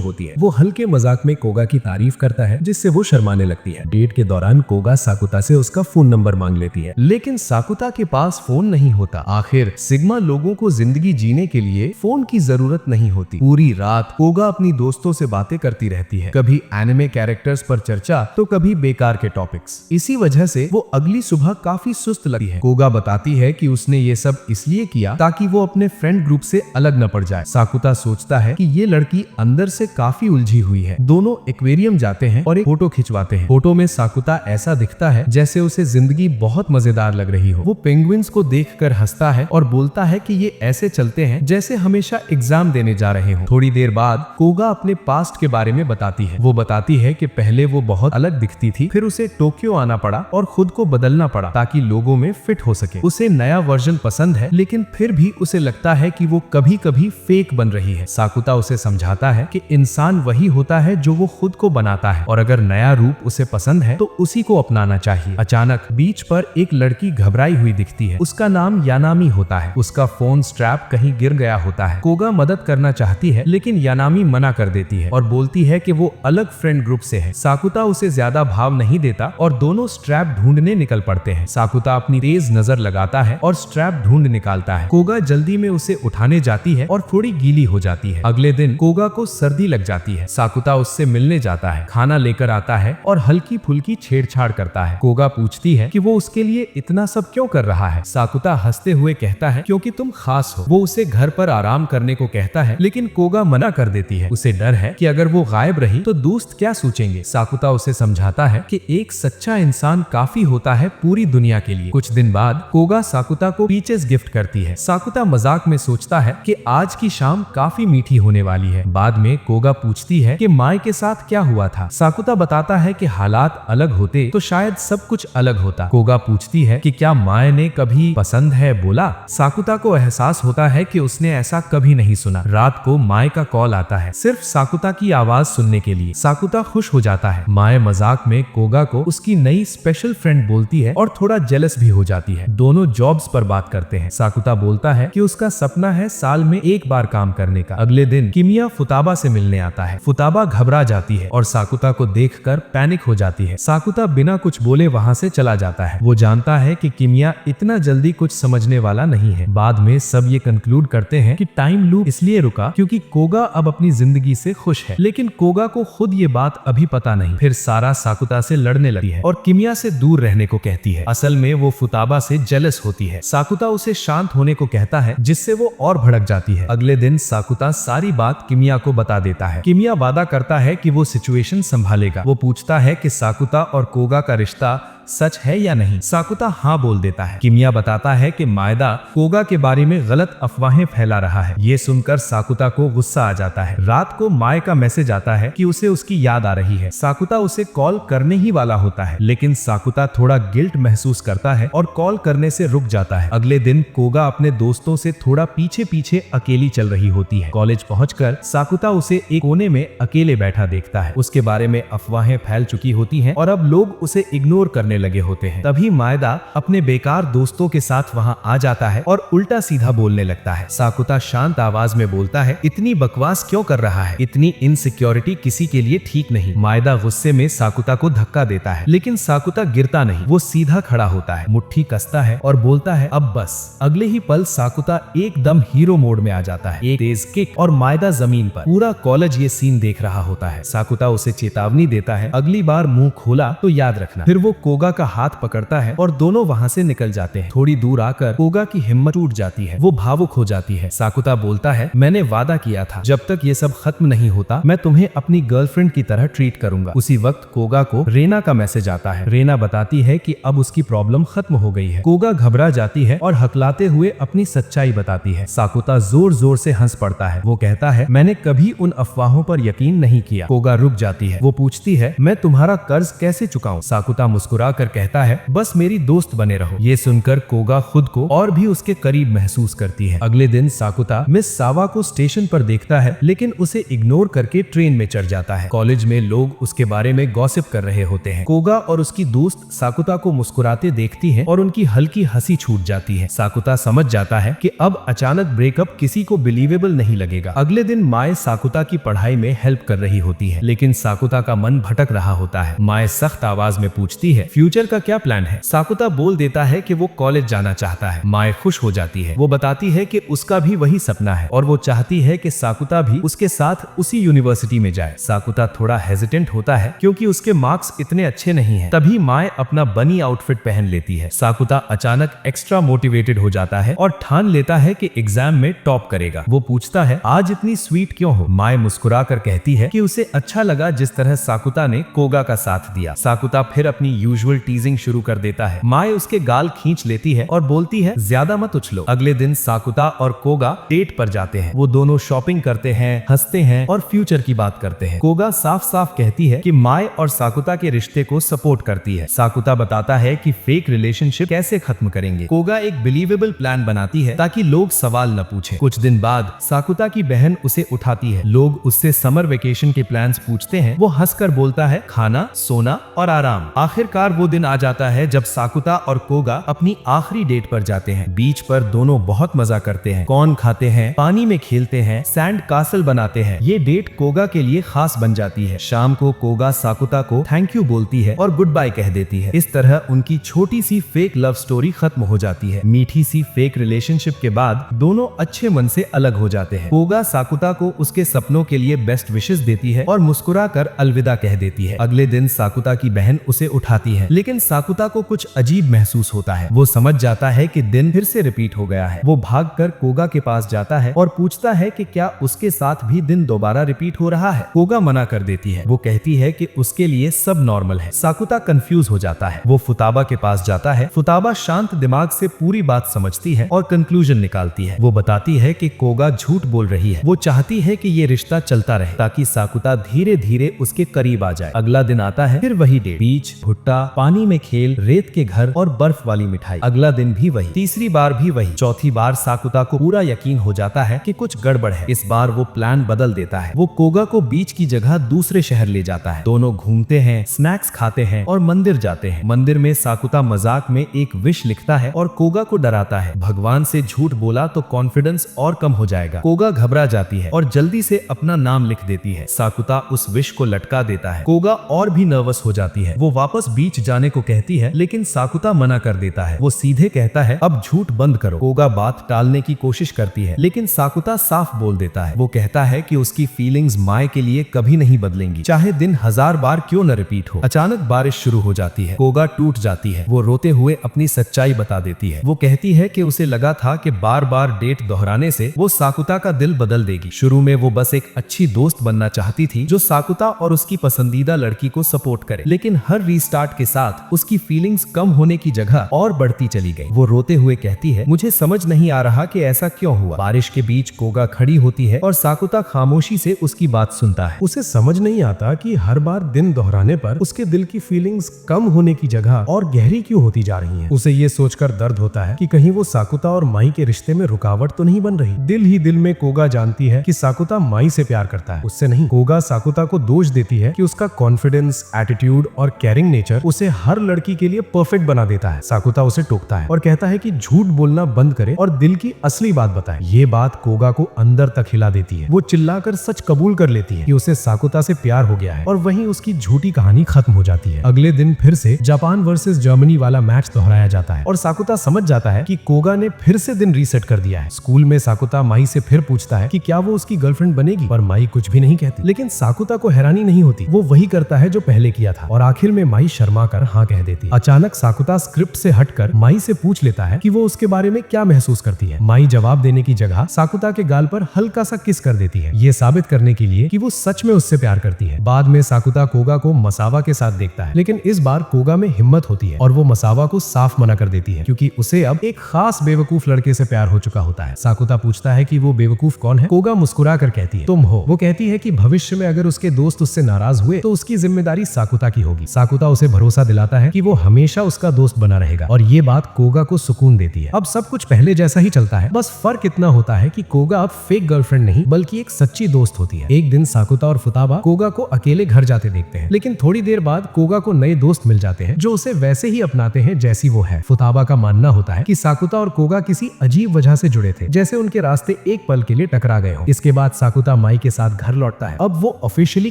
होती है। वो हल्के मजाक में कोगा की तारीफ करता है, जिससे वो शर्माने लगती है। डेट के दौरान कोगा साकुता से उसका फोन नंबर मांग लेती है, लेकिन साकुता के पास फोन नहीं होता। आखिर सिग्मा लोगों को जिंदगी जीने के लिए फोन की जरूरत नहीं होती। पूरी रात कोगा अपनी दोस्तों से बातें करती रहती है, कभी एनिमे कैरेक्टर्स पर चर्चा तो कभी बेकार के टॉपिक्स। इसी वजह से वो अगली सुबह काफी सुस्त लगती है। कोगा बताती है कि उसने ये सब इसलिए किया ताकि वो अपने फ्रेंड ग्रुप से अलग न पड़ जाए। साकुता सोचता है कि ये लड़की अंदर से काफी उलझी हुई है। दोनों एक्वेरियम जाते हैं और एक फोटो खिंचवाते हैं। फोटो में साकुता ऐसा दिखता है जैसे उसे जिंदगी बहुत मजेदार लग रही हो। वो पेंगुइन्स को देखकर हंसता है और बोलता है कि ये ऐसे चलते हैं जैसे हमेशा एग्जाम देने जा रहे हो। थोड़ी देर बाद कोगा अपने पास्ट के बारे में बताती है। वो बताती है कि पहले वो बहुत अलग दिखती थी, फिर उसे टोक्यो आना पड़ा और खुद को बदलना पड़ा ताकि लोगों में फिट हो सके। उसे नया वर्जन पसंद है, लेकिन फिर भी उसे लगता है कि वो कभी कभी फेक बन रही है। साकुता उसे समझाता है कि इंसान वही होता है जो वो खुद को बनाता है, और अगर नया रूप उसे पसंद है तो उसी को अपनाना चाहिए। अचानक बीच पर एक लड़की घबराई हुई दिखती है। उसका नाम यानामी होता है। उसका फोन स्ट्रैप कहीं गिर गया होता है। कोगा मदद करना चाहती है, लेकिन यानामी मना कर देती है और बोलती है कि वो अलग फ्रेंड ग्रुप से है। साकुता उसे ज्यादा भाव नहीं देता और दोनों स्ट्रैप ढूंढने निकल पड़ते हैं। साकुता अपनी तेज नजर लगाता है और स्ट्रैप ढूंढ निकालता है। कोगा जल्दी में उसे उठाने जाती है और थोड़ी गीली हो जाती है। अगले दिन कोगा को सर्दी लग जाती है। साकुता उससे मिलने जाता है, खाना लेकर आता है और हल्की फुल्की छेड़छाड़ करता है। कोगा पूछती है कि वो उसके लिए इतना सब क्यों कर रहा है। साकुता हंसते हुए कहता है क्योंकि तुम खास हो। वो उसे घर पर आराम करने को कहता है, लेकिन कोगा मना कर देती है। उसे डर है कि अगर वो गायब रही तो दोस्त क्या सोचेंगे। साकुता उसे समझाता है कि एक सच्चा इंसान काफी होता है पूरी दुनिया के लिए। कुछ दिन बाद कोगा साकुता को पीचेस गिफ्ट करती है। साकुता मजाक में सोचता है कि आज की शाम काफी मीठी होने वाली है। बाद में कोगा पूछती है कि माई के साथ क्या हुआ था। साकुता बताता है कि हालात अलग होते तो शायद सब कुछ अलग होता। कोगा पूछती है कि क्या माए ने कभी पसंद है बोला। साकुता को एहसास होता है कि उसने ऐसा कभी नहीं सुना। रात को माए का कॉल आता है, सिर्फ साकुता की आवाज सुनने के लिए। साकुता खुश हो जाता है। माए मजाक में कोगा को उसकी नई स्पेशल फ्रेंड बोलती है और थोड़ा जेलस भी हो जाती है। दोनों जॉब्स पर बात करते हैं। साकुता बोलता है कि उसका सपना है साल में एक बार काम करने का। अगले दिन किमिया फुताबा से मिलने आता है। फुताबा घबरा जाती है और साकुता को देखकर पैनिक हो जाती है। साकुता बिना कुछ बोले वहां से चला जाता है। वो जानता है कि किमिया इतना जल्दी कुछ समझने वाला नहीं है। बाद में सब ये कंक्लूड करते हैं कि टाइम लूप इसलिए रुका क्योंकि कोगा अब अपनी जिंदगी से खुश है, लेकिन कोगा को खुद ये बात अभी पता नहीं। फिर सारा साकुता से लड़ने लगती है और किमिया से दूर रहने को कहती है। असल में वो फुताबा से जेलस होती है। साकुता उसे शांत होने को कहता है, जिससे वो और भड़क जाती है। अगले दिन साकुता सारी बात किमिया को बता देता है। किमिया वादा करता है कि वो सिचुएशन संभालेगा। वो पूछता है कि साकुता और कोगा का रिश्ता सच है या नहीं। साकुता हाँ बोल देता है। किमिया बताता है कि मायदा कोगा के बारे में गलत अफवाहें फैला रहा है। ये सुनकर साकुता को गुस्सा आ जाता है। रात को माए का मैसेज आता है कि उसे उसकी याद आ रही है। साकुता उसे कॉल करने ही वाला होता है, लेकिन साकुता थोड़ा गिल्ट महसूस करता है और कॉल करने से रुक जाता है। अगले दिन कोगा अपने दोस्तों से थोड़ा पीछे पीछे अकेली चल रही होती है। कॉलेज पहुंचकर साकुता उसे एक कोने में अकेले बैठा देखता है। उसके बारे में अफवाहें फैल चुकी होती हैं और अब लोग उसे इग्नोर करने लगे होते हैं। तभी मायदा अपने बेकार दोस्तों के साथ वहां आ जाता है और उल्टा सीधा बोलने लगता है। साकुता शांत आवाज में बोलता है, इतनी बकवास क्यों कर रहा है, इतनी इनसिक्योरिटी किसी के लिए ठीक नहीं। मायदा गुस्से में साकुता को धक्का देता है, लेकिन साकुता गिरता नहीं। वो सीधा खड़ा होता है, मुट्ठी कसता है और बोलता है अब बस। अगले ही पल साकुता एकदम हीरो मोड में आ जाता है। एक तेज किक और मायदा जमीन पर। पूरा कॉलेज ये सीन देख रहा होता है। साकुता उसे चेतावनी देता है, अगली बार मुंह खोला तो याद रखना। फिर वो कोगा का हाथ पकड़ता है और दोनों वहां से निकल जाते हैं। थोड़ी दूर आकर कोगा की हिम्मत टूट जाती है। वो भावुक हो जाती है। साकुता बोलता है, मैंने वादा किया था जब तक ये सब खत्म नहीं होता मैं तुम्हें अपनी गर्लफ्रेंड की तरह ट्रीट करूंगा। उसी वक्त कोगा को रेना का मैसेज आता है। रेना बताती है कि अब उसकी प्रॉब्लम खत्म हो गई है। कोगा घबरा जाती है और हकलाते हुए अपनी सच्चाई बताती है। साकुता जोर जोर से हंस पड़ता है। वो कहता है, मैंने कभी उन अफवाहों पर यकीन नहीं किया। कोगा रुक जाती है। वो पूछती है, मैं तुम्हारा कर्ज कैसे चुकाऊं। साकुता मुस्कुरा मुस्कुरा कर कहता है, बस मेरी दोस्त बने रहो। ये सुनकर कोगा खुद को और भी उसके करीब महसूस करती है। अगले दिन साकुता मिस सावा को स्टेशन पर देखता है, लेकिन उसे इग्नोर करके ट्रेन में चढ़ जाता है। कॉलेज में लोग उसके बारे में गॉसिप कर रहे होते हैं। कोगा और उसकी दोस्त साकुता को मुस्कुराते देखती है और उनकी हल्की हंसी छूट जाती है। साकुता समझ जाता है कि अब अचानक ब्रेकअप किसी को बिलीवेबल नहीं लगेगा। अगले दिन माए साकुता की पढ़ाई में हेल्प कर रही होती है, लेकिन साकुता का मन भटक रहा होता है। माए सख्त आवाज में पूछती है, फ्यूचर का क्या प्लान है? साकुता बोल देता है कि वो कॉलेज जाना चाहता है। माए खुश हो जाती है। वो बताती है कि उसका भी वही सपना है और वो चाहती है कि साकुता भी उसके साथ उसी यूनिवर्सिटी में जाए। साकुता थोड़ा हेजिटेंट होता है क्योंकि उसके मार्क्स इतने अच्छे नहीं हैं। तभी माए अपना बनी आउटफिट पहन लेती है। साकुता अचानक एक्स्ट्रा मोटिवेटेड हो जाता है और ठान लेता है कि एग्जाम में टॉप करेगा। वो पूछता है, आज इतनी स्वीट क्यों हो? माए मुस्कुरा कर कहती है कि उसे अच्छा लगा जिस तरह साकुता ने कोगा का साथ दिया। साकुता फिर अपनी यूजुअल टीजिंग शुरू कर देता है। माए उसके गाल खींच लेती है और बोलती है, ज्यादा मत उछलो। अगले दिन साकुता और कोगा डेट पर जाते हैं। वो दोनों शॉपिंग करते हैं, हंसते हैं और फ्यूचर की बात करते हैं। कोगा साफ साफ कहती है कि माए और साकुता के रिश्ते को सपोर्ट करती है। साकुता बताता है कि फेक रिलेशनशिप कैसे खत्म करेंगे। कोगा एक बिलीवेबल प्लान बनाती है ताकि लोग सवाल न पूछें। कुछ दिन बाद साकुता की बहन उसे उठाती है। लोग उससे समर वेकेशन के प्लान्स पूछते हैं। वो हंसकर बोलता है, खाना, सोना और आराम। आखिरकार वो दिन आ जाता है जब साकुता और कोगा अपनी आखिरी डेट पर जाते हैं। बीच पर दोनों बहुत मजा करते हैं, कॉर्न खाते हैं, पानी में खेलते हैं, सैंड कासल बनाते हैं। ये डेट कोगा के लिए खास बन जाती है। शाम को कोगा साकुता को थैंक यू बोलती है और गुड बाय कह देती है। इस तरह उनकी छोटी सी फेक लव स्टोरी खत्म हो जाती है। मीठी सी फेक रिलेशनशिप के बाद दोनों अच्छे मन से अलग हो जाते हैं। कोगा साकुता को उसके सपनों के लिए बेस्ट विशेस देती है और मुस्कुरा कर अलविदा कह देती है। अगले दिन साकुता की बहन उसे उठाती है, लेकिन साकुता को कुछ अजीब महसूस होता है। वो समझ जाता है कि दिन फिर से रिपीट हो गया है। वो भागकर कोगा के पास जाता है और पूछता है कि क्या उसके साथ भी दिन दोबारा रिपीट हो रहा है। कोगा मना कर देती है। वो कहती है कि उसके लिए सब नॉर्मल है। साकुता कंफ्यूज हो जाता है। वो फुताबा के पास जाता है। फुताबा शांत दिमाग से पूरी बात समझती है और कंक्लूजन निकालती है। वो बताती है कि कोगा झूठ बोल रही है। वो चाहती है कि ये रिश्ता चलता रहे ताकि साकुता धीरे धीरे उसके करीब आ जाए। अगला दिन आता है, फिर वही डेट, बीच, भुट्टा, पानी में खेल, रेत के घर और बर्फ वाली मिठाई। अगला दिन भी वही, तीसरी बार भी वही। चौथी बार साकुता को पूरा यकीन हो जाता है कि कुछ गड़बड़ है। इस बार वो प्लान बदल देता है। वो कोगा को बीच की जगह दूसरे शहर ले जाता है। दोनों घूमते हैं, स्नैक्स खाते हैं और मंदिर जाते हैं। मंदिर में साकुता मजाक में एक विश लिखता है और कोगा को डराता है, भगवान से झूठ बोला तो कॉन्फिडेंस और कम हो जाएगा। कोगा घबरा जाती है और जल्दी से अपना नाम लिख देती है। साकुता उस विश को लटका देता है। कोगा और भी नर्वस हो जाती है। वो वापस बीच जाने को कहती है, लेकिन साकुता मना कर देता है। वो सीधे कहता है, अब झूठ बंद करो। कोगा बात टालने की कोशिश करती है, लेकिन साकुता साफ बोल देता है। वो कहता है कि उसकी फीलिंग्स माए के लिए कभी नहीं बदलेंगी, चाहे दिन 1000 बार क्यों न रिपीट हो। अचानक बारिश शुरू हो जाती है। कोगा टूट जाती है। वो रोते हुए अपनी सच्चाई बता देती है। वो कहती है कि उसे लगा था कि बार बार डेट दोहराने से वो साकुता का दिल बदल देगी। शुरू में वो बस एक अच्छी दोस्त बनना चाहती थी जो साकुता और उसकी पसंदीदा लड़की को सपोर्ट करे, लेकिन हर रीस्टार्ट के साथ उसकी फीलिंग्स कम होने की जगह और बढ़ती चली गई। वो रोते हुए कहती है, मुझे समझ नहीं आ रहा कि ऐसा क्यों हुआ। बारिश के बीच कोगा खड़ी होती है और साकुता खामोशी से उसकी बात सुनता है। उसे समझ नहीं आता कि हर बार दिन दोहराने पर उसके दिल की फीलिंग्स कम होने की जगह और गहरी क्यों होती जा रही हैं। उसे ये सोचकर दर्द होता है कि कहीं वो साकुता और माई के रिश्ते में रुकावट तो नहीं बन रही। दिल ही दिल में कोगा जानती है कि साकुता माई से प्यार करता है, उससे नहीं। कोगा साकुता को दोष देती है कि उसका कॉन्फिडेंस, एटीट्यूड और केयरिंग नेचर उसे हर लड़की के लिए परफेक्ट बना देता है। साकुता उसे टोकता है और कहता है कि झूठ बोलना बंद करे और दिल की असली बात बताए। ये बात कोगा को अंदर तक हिला देती है। वो चिल्लाकर सच कबूल कर लेती है कि उसे साकुता से प्यार हो गया है और वहीं उसकी झूठी कहानी खत्म हो जाती है। अगले दिन फिर से जापान वर्सेस जर्मनी वाला मैच दोहराया जाता है और साकुता समझ जाता है कि कोगा ने फिर से दिन रीसेट कर दिया है। स्कूल में साकुता माई से फिर पूछता है कि क्या वो उसकी गर्लफ्रेंड बनेगी, पर माई कुछ भी नहीं कहती। लेकिन साकुता को हैरानी नहीं होती। वो वही करता है जो पहले किया था और आखिर में माई शर्मा कर हाँ कह देती। अचानक साकुता स्क्रिप्ट से हटकर माई से पूछ लेता है कि वो उसके बारे में क्या महसूस करती है। माई जवाब देने की जगह साकुता के गाल पर हल्का सा किस कर देती है, ये साबित करने के लिए कि वो सच में उससे प्यार करती है। बाद में साकुता कोगा को मसावा के साथ देखता है, लेकिन इस बार कोगा में हिम्मत होती है और वो मसावा को साफ मना कर देती है क्योंकि उसे अब एक खास बेवकूफ लड़के से प्यार हो चुका होता है। साकुता पूछता है कि वो बेवकूफ कौन है। कोगा मुस्कुरा कर कहती है, तुम हो। वो कहती है कि भविष्य में अगर उसके दोस्त उससे नाराज हुए तो उसकी जिम्मेदारी साकुता की होगी। साकुता उसे भरोसा भरोसा दिलाता है कि वो हमेशा उसका दोस्त बना रहेगा और ये बात कोगा को सुकून देती है। अब सब कुछ पहले जैसा ही चलता है, बस फर्क इतना होता है कि कोगा अब फेक गर्लफ्रेंड नहीं बल्कि एक सच्ची दोस्त होती है। एक दिन साकुता और फुताबा कोगा को अकेले घर जाते देखते हैं, लेकिन थोड़ी देर बाद कोगा को नए दोस्त मिल जाते हैं जो उसे वैसे ही अपनाते हैं जैसी वो है। फुताबा का मानना होता है कि साकुता और कोगा किसी अजीब वजह से जुड़े थे, जैसे उनके रास्ते एक पल के लिए टकरा गए हों। इसके बाद साकुता माई के साथ घर लौटता है। अब वो ऑफिशियली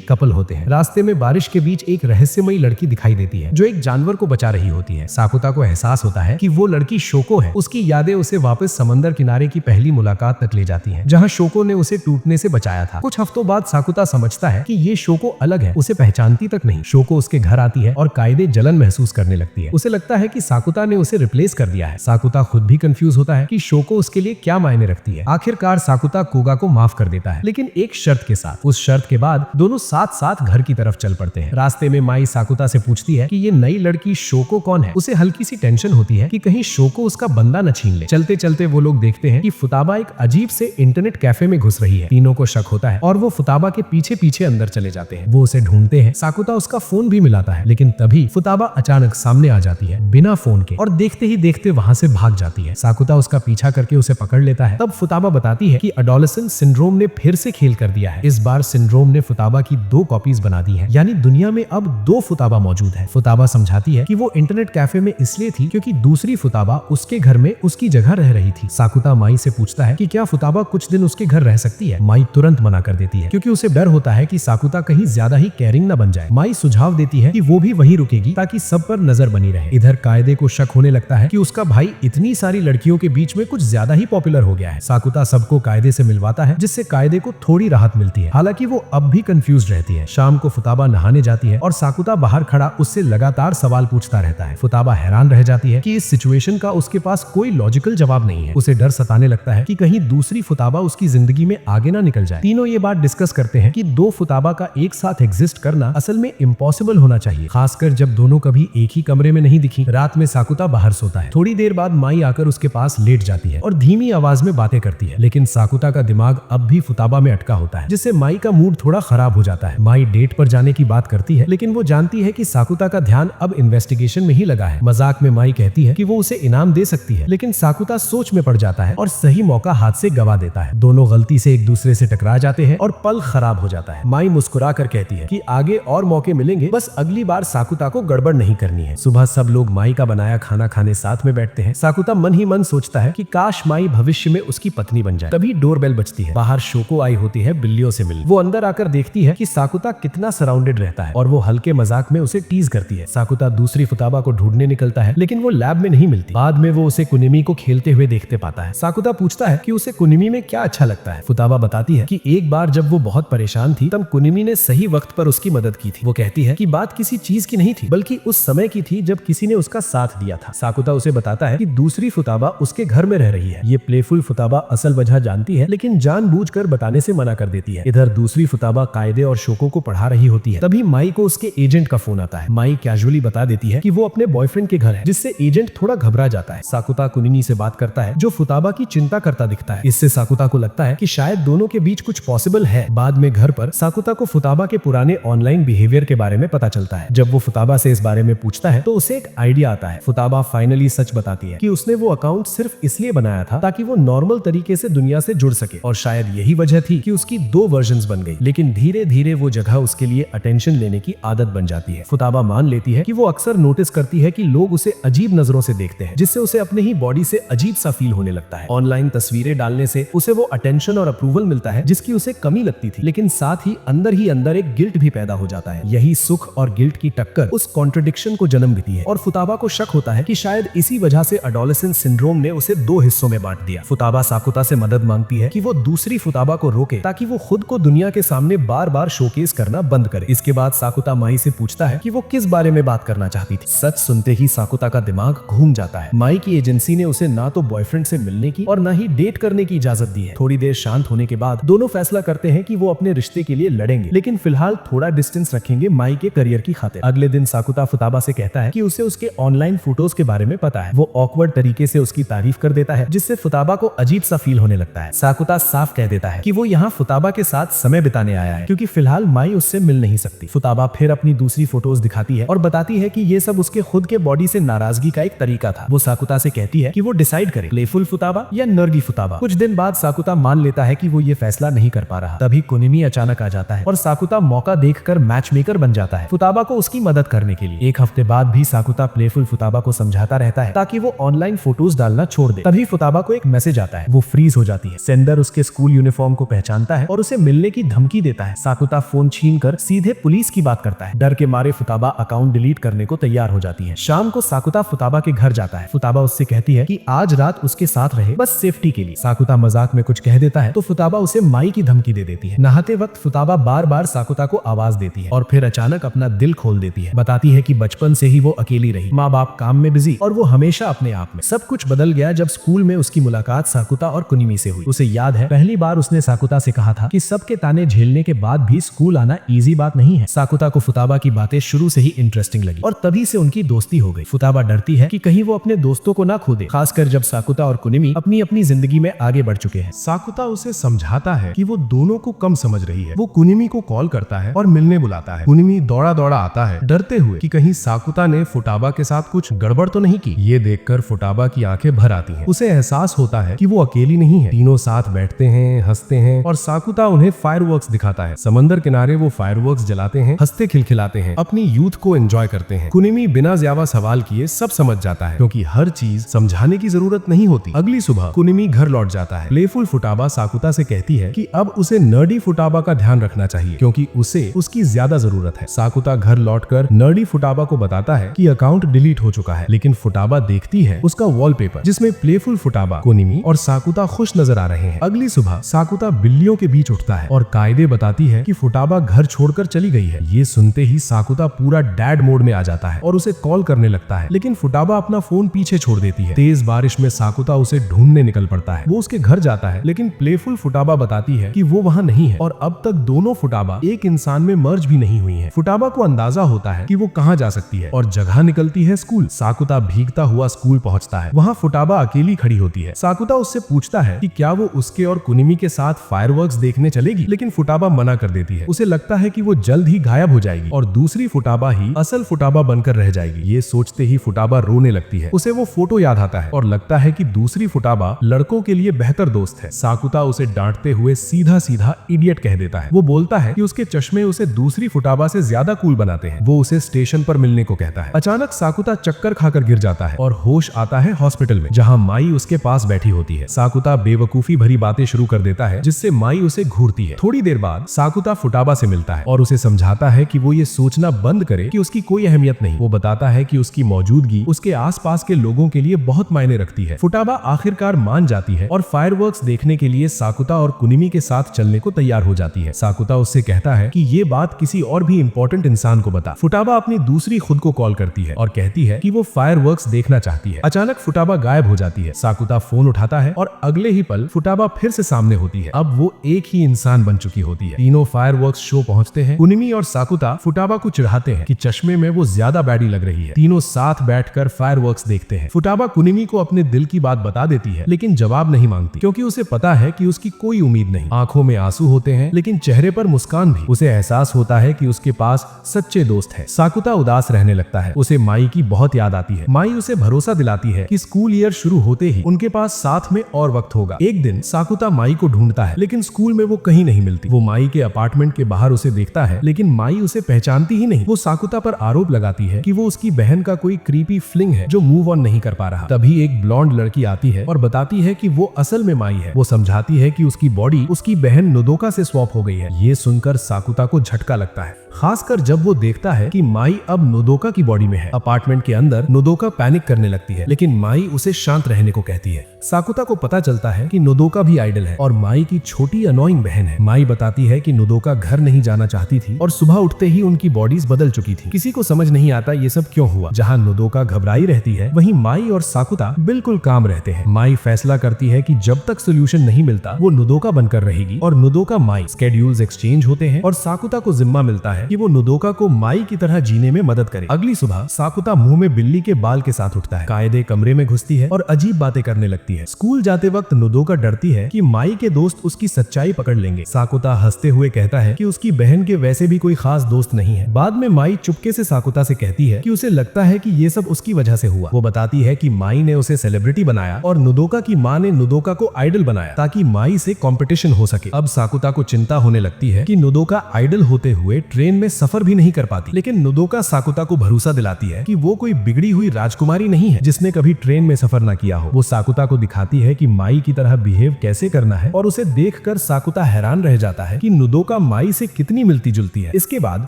कपल होते हैं। रास्ते में बारिश के बीच एक रहस्यमयी लड़की दिखाई देती है जो एक जानवर को बचा रही होती है। साकुता को एहसास होता है कि वो लड़की शोको है। उसकी यादें उसे वापस समंदर किनारे की पहली मुलाकात तक ले जाती हैं, जहां शोको ने उसे टूटने से बचाया था। कुछ हफ्तों बाद साकुता समझता है कि ये शोको अलग है, उसे पहचानती तक नहीं। शोको उसके घर आती है और कायदे जलन महसूस करने लगती है। उसे लगता है कि साकुता ने उसे रिप्लेस कर दिया है। साकुता खुद भी कंफ्यूज होता है कि शोको उसके लिए क्या मायने रखती है। आखिरकार साकुता कोगा को माफ कर देता है, लेकिन एक शर्त के साथ। उस शर्त के बाद दोनों साथ साथ घर की तरफ चल पड़ते हैं। रास्ते में माई साकुता से पूछती है कि ये नई लड़की शोको कौन है। उसे हल्की सी टेंशन होती है कि कहीं शोको उसका बंदा न छीन ले। चलते चलते वो लोग देखते हैं कि फुताबा एक अजीब से इंटरनेट कैफे में घुस रही है। तीनों को शक होता है और वो फुताबा के पीछे पीछे अंदर चले जाते हैं। वो उसे ढूंढते हैं। साकुता उसका फोन भी मिलाता है, लेकिन तभी फुताबा अचानक सामने आ जाती है बिना फोन के और देखते ही देखते वहां से भाग जाती है। साकुता उसका पीछा करके उसे पकड़ लेता है। तब फुताबा बताती है कि एडोलेसेंस सिंड्रोम ने फिर से खेल कर दिया है। इस बार सिंड्रोम ने फुताबा की 2 कॉपीज बना दी है, यानी दुनिया में अब 2 फुताबा मौजूद है। फुताबा समझाती है कि वो इंटरनेट कैफे में इसलिए थी क्योंकि दूसरी फुताबा उसके घर में उसकी जगह रह रही थी। साकुता माई से पूछता है कि क्या फुताबा कुछ दिन उसके घर रह सकती है। माई तुरंत मना कर देती है क्योंकि उसे डर होता है कि साकुता कहीं ज्यादा ही केयरिंग न बन जाए। माई सुझाव देती है कि वो भी वहीं रुकेगी ताकि सब पर नजर बनी रहे। इधर कायदे को शक होने लगता है कि उसका भाई इतनी सारी लड़कियों के बीच में कुछ ज्यादा ही पॉपुलर हो गया है। साकुता सबको कायदे से मिलवाता है, जिससे कायदे को थोड़ी राहत मिलती है। हालांकि वो अब भी कंफ्यूज रहती है। शाम को फुताबा नहाने जाती है और साकुता बाहर खड़ा उससे लगातार सवाल पूछता रहता है। फुताबा हैरान रह जाती है कि इस सिचुएशन का उसके पास कोई लॉजिकल जवाब नहीं है। उसे डर सताने लगता है कि कहीं दूसरी फुताबा उसकी जिंदगी में आगे ना निकल जाए। तीनों ये बात डिस्कस करते हैं कि 2 फुताबा का एक साथ एग्जिस्ट करना असल में इम्पॉसिबल होना चाहिए, खासकर जब दोनों कभी एक ही कमरे में नहीं दिखी। रात में साकुता बाहर सोता है। थोड़ी देर बाद माई आकर उसके पास लेट जाती है और धीमी आवाज में बातें करती है, लेकिन साकुता का दिमाग अब भी फुताबा में अटका होता है, जिससे माई का मूड थोड़ा खराब हो जाता है। माई डेट पर जाने की बात करती है, लेकिन वो जानती है कि साकुता का ध्यान अब इन्वेस्टिगेशन में ही लगा है। मजाक में माई कहती है कि वो उसे इनाम दे सकती है, लेकिन साकुता सोच में पड़ जाता है और सही मौका हाथ से गवा देता है। दोनों गलती से एक दूसरे से टकरा जाते हैं और पल खराब हो जाता है। माई मुस्कुरा कर कहती है कि आगे और मौके मिलेंगे, बस अगली बार साकुता को गड़बड़ नहीं करनी है। सुबह सब लोग माई का बनाया खाना खाने साथ में बैठते हैं। साकुता मन ही मन सोचता है कि काश माई भविष्य में उसकी पत्नी बन जाए। तभी डोरबेल बजती है। बाहर शोको आई होती है बिल्लियों से मिलने। वो अंदर आकर देखती है कि साकुता कितना सराउंडेड रहता है और वो हल्के मजाक में उसे टीज करती है। साकुता दूसरी फुताबा को ढूंढने निकलता है, लेकिन वो लैब में नहीं मिलती। बाद में वो उसे कुनिमी को खेलते हुए देखते पाता है। साकुता पूछता है कि उसे कुनिमी में क्या अच्छा लगता है। फुताबा बताती है कि एक बार जब वो बहुत परेशान थी तब कुनिमी ने सही वक्त पर उसकी मदद की थी। वो कहती है कि बात किसी चीज की नहीं थी, बल्कि उस समय की थी जब किसी ने उसका साथ दिया था। साकुता उसे बताता है कि दूसरी फुताबा उसके घर में रह रही है। ये प्लेफुल फुताबा असल वजह जानती है, लेकिन जानबूझकर बताने से मना कर देती है। इधर दूसरी फुताबा कायदे और शोको को पढ़ा रही होती है। तभी माई को उसके एजेंट का फोन आता है। माई कैजुअली बता देती है कि वो अपने बॉयफ्रेंड के घर है, जिससे एजेंट थोड़ा घबरा जाता है। साकुता कुनिमी से बात करता है, जो फुताबा की चिंता करता दिखता है। इससे साकुता को लगता है कि शायद दोनों के बीच कुछ पॉसिबल है। बाद में घर पर साकुता को फुताबा के पुराने ऑनलाइन बिहेवियर के बारे में पता चलता है। जब वो फुताबा से इस बारे में पूछता है तो उसे एक आइडिया आता है। फुताबा फाइनली सच बताती है कि उसने वो अकाउंट सिर्फ इसलिए बनाया था ताकि वो नॉर्मल तरीके से दुनिया से जुड़ सके, और शायद यही वजह थी कि उसकी 2 वर्जन्स बन गई। लेकिन धीरे धीरे वो जगह उसके लिए अटेंशन लेने की आदत बन जाती है। फुताबा मान लेती है कि वो अक्सर नोटिस करती है कि लोग उसे अजीब नजरों से देखते हैं, जिससे उसे अपने ही बॉडी से अजीब सा फील होने लगता है। ऑनलाइन तस्वीरें डालने से उसे वो अटेंशन और अप्रूवल मिलता है जिसकी उसे कमी लगती थी, लेकिन साथ ही अंदर एक गिल्ट भी पैदा हो जाता है। यही सुख और गिल्ट की टक्कर उस कॉन्ट्रडिक्शन को जन्म देती है और फुताबा को शक होता है कि शायद इसी वजह से एडोलेसेंस सिंड्रोम ने उसे 2 हिस्सों में बांट दिया। फुताबा साकुता से मदद मांगती है कि वो दूसरी फुताबा को रोके ताकि वो खुद को दुनिया के सामने बार बार शोकेस करना बंद करे। इसके बाद साकुता माई से पूछता है कि वो किस बारे में बात करना चाहती थी। सच सुनते ही साकुता का दिमाग घूम जाता है। माई की एजेंसी ने उसे ना तो बॉयफ्रेंड से मिलने की और ना ही डेट करने की इजाजत दी है। थोड़ी देर शांत होने के बाद दोनों फैसला करते हैं कि वो अपने रिश्ते के लिए लड़ेंगे, लेकिन फिलहाल थोड़ा डिस्टेंस रखेंगे माई के करियर की खातिर। अगले दिन साकुता फुताबा से कहता है कि उसे उसके ऑनलाइन फोटोज के बारे में पता है। वो ऑकवर्ड तरीके से उसकी तारीफ कर देता है, जिससे फुताबा को अजीब सा फील होने लगता है। साकुता साफ कह देता है कि वो यहाँ फुताबा के साथ समय बिताने आया है, क्योंकि फिलहाल माई उससे मिल नहीं सकती। फुताबा फिर अपनी दूसरी फोटोज दिखाती है और और बताती है कि ये सब उसके खुद के बॉडी से नाराजगी का एक तरीका था। वो साकुता से कहती है कि वो डिसाइड करे प्लेफुल फुताबा या नर्गी फुताबा। कुछ दिन बाद साकुता मान लेता है कि वो ये फैसला नहीं कर पा रहा। तभी कुनिमी अचानक आ जाता है और साकुता मौका देखकर मैच मेकर बन जाता है फुताबा को उसकी मदद करने के लिए। एक हफ्ते बाद भी साकुता प्लेफुल फुताबा को समझाता रहता है ताकि वो ऑनलाइन फोटोज डालना छोड़ दे। तभी फुताबा को एक मैसेज आता है, वो फ्रीज हो जाती है। सेंडर उसके स्कूल यूनिफॉर्म को पहचानता है और उसे मिलने की धमकी देता है। साकुता फोन छीनकर सीधे पुलिस की बात करता है। डर के मारे फुताबा अकाउंट डिलीट करने को तैयार हो जाती है। शाम को साकुता फुताबा के घर जाता है। फुताबा उससे कहती है कि आज रात उसके साथ रहे, बस सेफ्टी के लिए। साकुता मजाक में कुछ कह देता है तो फुताबा उसे माई की धमकी दे देती है। नहाते वक्त फुताबा बार बार साकुता को आवाज देती है और फिर अचानक अपना दिल खोल देती है। बताती है कि बचपन से ही वो अकेली रही, माँ बाप काम में बिजी और वो हमेशा अपने आप में। सब कुछ बदल गया जब स्कूल में उसकी मुलाकात साकुता और कुनिमी से हुई। उसे याद है पहली बार उसने साकुता से कहा था कि सबके ताने झेलने के बाद भी स्कूल आना इजी बात नहीं है। साकुता को फुताबा की बातें शुरू से ही इंटरेस्टिंग लगी और तभी से उनकी दोस्ती हो गई। फुताबा डरती है कि कहीं वो अपने दोस्तों को ना खो दे, खासकर जब साकुता और कुनिमी अपनी अपनी जिंदगी में आगे बढ़ चुके हैं। साकुता उसे समझाता है कि वो दोनों को कम समझ रही है। वो कुनिमी को कॉल करता है और मिलने बुलाता है। कुनिमी दौड़ा दौड़ा आता है, डरते हुए कि कहीं साकुता ने फुताबा के साथ कुछ गड़बड़ तो नहीं की। ये देखकर फुताबा की आंखें भर आती हैं। उसे एहसास होता है कि वो अकेली नहीं है। तीनों साथ बैठते हैं, हंसते हैं और साकुता उन्हें फायरवर्क्स दिखाता है। समंदर किनारे वो फायरवर्क्स जलाते हैं, हंसते खिलखिलाते हैं, अपनी यूथ को एंजॉय करते हैं। कुनिमी बिना ज्यादा सवाल किए सब समझ जाता है क्योंकि हर चीज समझाने की जरूरत नहीं होती। अगली सुबह कुनिमी घर लौट जाता है। प्लेफुल फुताबा साकुता से कहती है कि अब उसे नर्डी फुताबा का ध्यान रखना चाहिए क्योंकि उसे उसकी ज्यादा जरूरत है। साकुता घर लौटकर नर्डी फुताबा को बताता है कि अकाउंट डिलीट हो चुका है, लेकिन फुताबा देखती है उसका वॉलपेपर जिसमें प्लेफुल फुताबा, कुनिमी और साकुता खुश नजर आ रहे हैं। अगली सुबह साकुता बिल्लियों के बीच उठता है और कायदे बताती है कि फुताबा घर छोड़कर चली गई है। ये सुनते ही साकुता पूरा डैड मोड में आ जाता है और उसे कॉल करने लगता है, लेकिन फुताबा अपना फोन पीछे छोड़ देती है। तेज बारिश में साकुता उसे ढूंढने निकल पड़ता है। वो उसके घर जाता है, लेकिन प्लेफुल फुताबा बताती है कि वो वहाँ नहीं है और अब तक दोनों फुताबा एक इंसान में मर्ज भी नहीं हुई हैं। फुताबा को अंदाजा होता है कि वो कहाँ जा सकती है और जगह निकलती है स्कूल। साकुता भीगता हुआ स्कूल पहुंचता है। वहाँ फुताबा अकेली खड़ी होती है। साकुता उससे पूछता है कि क्या वो उसके और कुनिमी के साथ फायरवर्क्स देखने चलेगी, लेकिन फुताबा मना कर देती है। उसे लगता है कि वो जल्द ही गायब हो जाएगी और दूसरी फुताबा ही असल फुताबा बनकर रह जाएगी। ये सोचते ही फुताबा रोने लगती है। उसे वो फोटो याद आता है और लगता है कि दूसरी फुताबा लड़कों के लिए बेहतर दोस्त है। साकुता उसे डांटते हुए सीधा सीधा इडियट कह देता है। वो बोलता है कि उसके चश्मे उसे दूसरी फुताबा से ज्यादा कूल बनाते हैं। वो उसे स्टेशन पर मिलने को कहता है। अचानक साकुता चक्कर खाकर गिर जाता है और होश आता है हॉस्पिटल में, जहाँ माई उसके पास बैठी होती है। साकुता बेवकूफी भरी बातें शुरू कर देता है जिससे माई उसे घूरती है। थोड़ी देर बाद साकुता फुताबा से मिलता है और उसे समझाता है कि वो ये सोचना बंद करे कि उसकी कोई अहमियत नहीं। वो बताता है कि उसकी मौजूदगी उसके आसपास के लोगों के लिए बहुत मायने रखती है। फुताबा आखिरकार मान जाती है और फायरवर्क्स देखने के लिए साकुता और कुनिमी के साथ चलने को तैयार हो जाती है। साकुता उससे कहता है कि ये बात किसी और भी इंपॉर्टेंट इंसान को बता। फुताबा अपनी दूसरी खुद को कॉल करती है और कहती है कि वो फायरवर्क्स देखना चाहती है। अचानक फुताबा गायब हो जाती है। साकुता फोन उठाता है और अगले ही पल फुताबा फिर से सामने होती है। अब वो एक ही इंसान बन चुकी होती है। तीनों फायरवर्क्स शो पहुंचते हैं। कुनिमी और साकुता फुताबा को चिढ़ाते हैं कि चश्मे में वो ज्यादा बैडी लग रही है। तीनों साथ बैठकर फायरवर्क्स देखते हैं। फुताबा कुनिमी को अपने दिल की बात बता देती है, लेकिन जवाब नहीं मांगती क्योंकि उसे पता है कि उसकी कोई उम्मीद नहीं। आंखों में आंसू होते हैं लेकिन चेहरे पर मुस्कान भी। उसे एहसास होता है कि उसके पास सच्चे दोस्त हैं। साकुता उदास रहने लगता है। उसे माई की बहुत याद आती है। माई उसे भरोसा दिलाती है कि स्कूल ईयर शुरू होते ही उनके पास साथ में और वक्त होगा। एक दिन साकुता माई को ढूंढता है, लेकिन स्कूल में वो कहीं नहीं मिलती। वो माई के अपार्टमेंट के बाहर उसे देखता है, लेकिन माई उसे पहचानती ही नहीं। वो साकुता पर आरोप लगाती है कि वो उसकी बहन का कोई क्रीपी फ्लिंग है जो मूव ऑन नहीं कर पा रहा। तभी एक ब्लॉन्ड लड़की आती है और बताती है कि वो असल में माई है। वो समझाती है कि उसकी बॉडी उसकी बहन नोदोका से स्वैप हो गई है। ये सुनकर साकुता को झटका लगता है, खासकर जब वो देखता है कि माई अब नोदोका की बॉडी में है। अपार्टमेंट के अंदर नोदोका पैनिक करने लगती है, लेकिन माई उसे शांत रहने को कहती है। साकुता को पता चलता है कि नोदोका भी आइडल है और माई की छोटी अनोइंग बहन है। माई बताती है कि नोदोका घर नहीं जाना चाहती थी और सुबह उठते ही उनकी बॉडीज बदल चुकी थी। किसी को समझ नहीं आता ये सब क्यों हुआ। जहाँ नोदोका घबराई रहती है, वहीं माई और साकुता बिल्कुल काम रहते हैं। माई फैसला करती है कि जब तक सोल्यूशन नहीं मिलता वो नोदोका बनकर रहेगी और नोदोका माई। स्केड्यूल्स एक्सचेंज होते हैं और साकुता को जिम्मा मिलता है कि वो नोदोका को माई की तरह जीने में मदद करे। अगली सुबह साकुता मुंह में बिल्ली के बाल के साथ उठता है। कायदे कमरे में घुसती है और अजीब बातें करने लगती है। स्कूल जाते वक्त नोदोका डरती है कि माई के दोस्त उसकी सच्चाई पकड़ लेंगे। साकुता हंसते हुए कहता है कि उसकी बहन के वैसे भी कोई खास दोस्त नहीं है। बाद में माई चुपके चुपके से साकुता से कहती है कि उसे लगता है कि ये सब उसकी वजह से हुआ। वो बताती है कि माई ने उसे सेलिब्रिटी बनाया और नुदोका की माँ ने नुदोका को आइडल बनाया ताकि माई से कंपटीशन हो सके। अब साकुता को चिंता होने लगती है कि नुदोका आइडल होते हुए ट्रेन में सफर भी नहीं कर पाती, लेकिन नुदोका साकुता को भरोसा दिलाती है कि वो कोई बिगड़ी हुई राजकुमारी नहीं है जिसने कभी ट्रेन में सफर न किया हो। वो साकुता को दिखाती है कि माई की तरह बिहेव कैसे करना है और उसे देखकर साकुता हैरान रह जाता है कि नुदोका माई से कितनी मिलती जुलती है। इसके बाद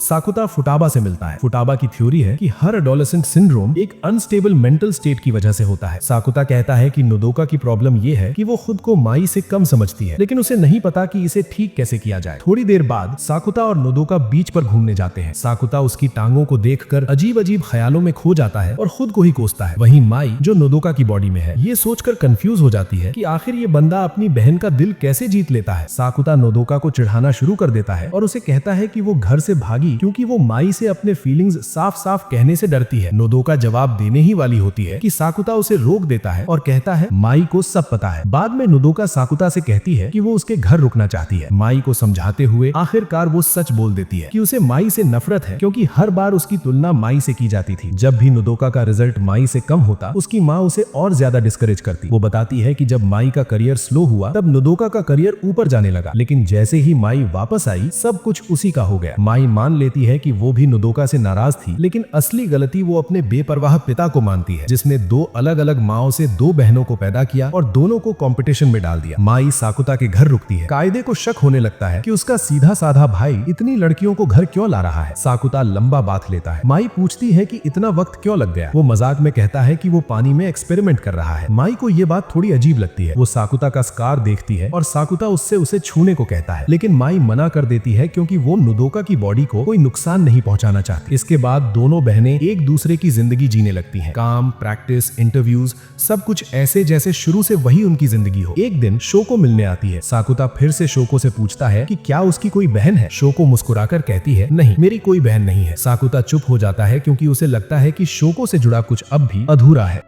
साकुता फुटाबा से मिलता है। फुटाबा की थ्योरी है कि हर एडोलेसेंट सिंड्रोम एक अनस्टेबल मेंटल स्टेट की वजह से होता है। साकुता कहता है कि नुदोका की प्रॉब्लम ये है कि वो खुद को माई से कम समझती है, लेकिन उसे नहीं पता कि इसे ठीक कैसे किया जाए। थोड़ी देर बाद साकुता और नुदोका बीच पर घूमने जाते हैं। साकुता उसकी टांगों को देखकर अजीब अजीब ख्यालों में खो जाता है और खुद को ही कोसता है। वहीं माई जो नुदोका की बॉडी में है ये सोचकर कंफ्यूज हो जाती है कि आखिर ये बंदा अपनी बहन का दिल कैसे जीत लेता है। साकुता नुदोका को चिढ़ाना शुरू कर देता है और उसे कहता है कि वो घर से भागी क्योंकि वो माई से अपने फीलिंग्स साफ साफ कहने से डरती है। नुदोका जवाब देने ही वाली होती है कि साकुता उसे रोक देता है और कहता है माई को सब पता है। बाद में नुदोका साकुता से कहती है कि वो उसके घर रुकना चाहती है। माई को समझाते हुए आखिरकार वो सच बोल देती है कि उसे माई से नफरत है क्योंकि हर बार उसकी तुलना माई से की जाती थी। जब भी नुदोका का रिजल्ट माई से कम होता उसकी माँ उसे और ज्यादा डिस्करेज करती। वो बताती है कि जब माई का करियर स्लो हुआ तब नुदोका का करियर ऊपर जाने लगा, लेकिन जैसे ही माई वापस आई सब कुछ उसी का हो गया। माई मान लेती है कि वो भी नुदोका से नाराज थी, लेकिन असली गलती वो अपने बेपरवाह पिता को मानती है जिसने दो अलग अलग माओं से दो बहनों को पैदा किया और दोनों को कंपटीशन में डाल दिया। माई साकुता के घर रुकती है। कायदे को शक होने लगता है कि उसका सीधा साधा भाई इतनी लड़कियों को घर क्यों ला रहा है। साकुता लंबा बात लेता है। माई पूछती है कि इतना वक्त क्यों लग गया। वो मजाक में कहता है कि वो पानी में एक्सपेरिमेंट कर रहा है। माई को ये बात थोड़ी अजीब लगती है। वो साकुता का स्कार देखती है और साकुता उससे उसे छूने को कहता है, लेकिन माई मना कर देती है क्योंकि वो नुदोका की बॉडी को कोई नुकसान नहीं पहुंचाना चाहती। इसके बाद दोनों बहनें एक दूसरे की जिंदगी जीने लगती हैं। काम, प्रैक्टिस, इंटरव्यूज सब कुछ ऐसे जैसे शुरू से वही उनकी जिंदगी हो। एक दिन शोको मिलने आती है। साकुता फिर से शोको से पूछता है कि क्या उसकी कोई बहन है। शोको मुस्कुराकर कहती है नहीं, मेरी कोई बहन नहीं है। साकुता चुप हो जाता है क्योंकि उसे लगता है कि शोको से जुड़ा कुछ अब भी अधूरा है।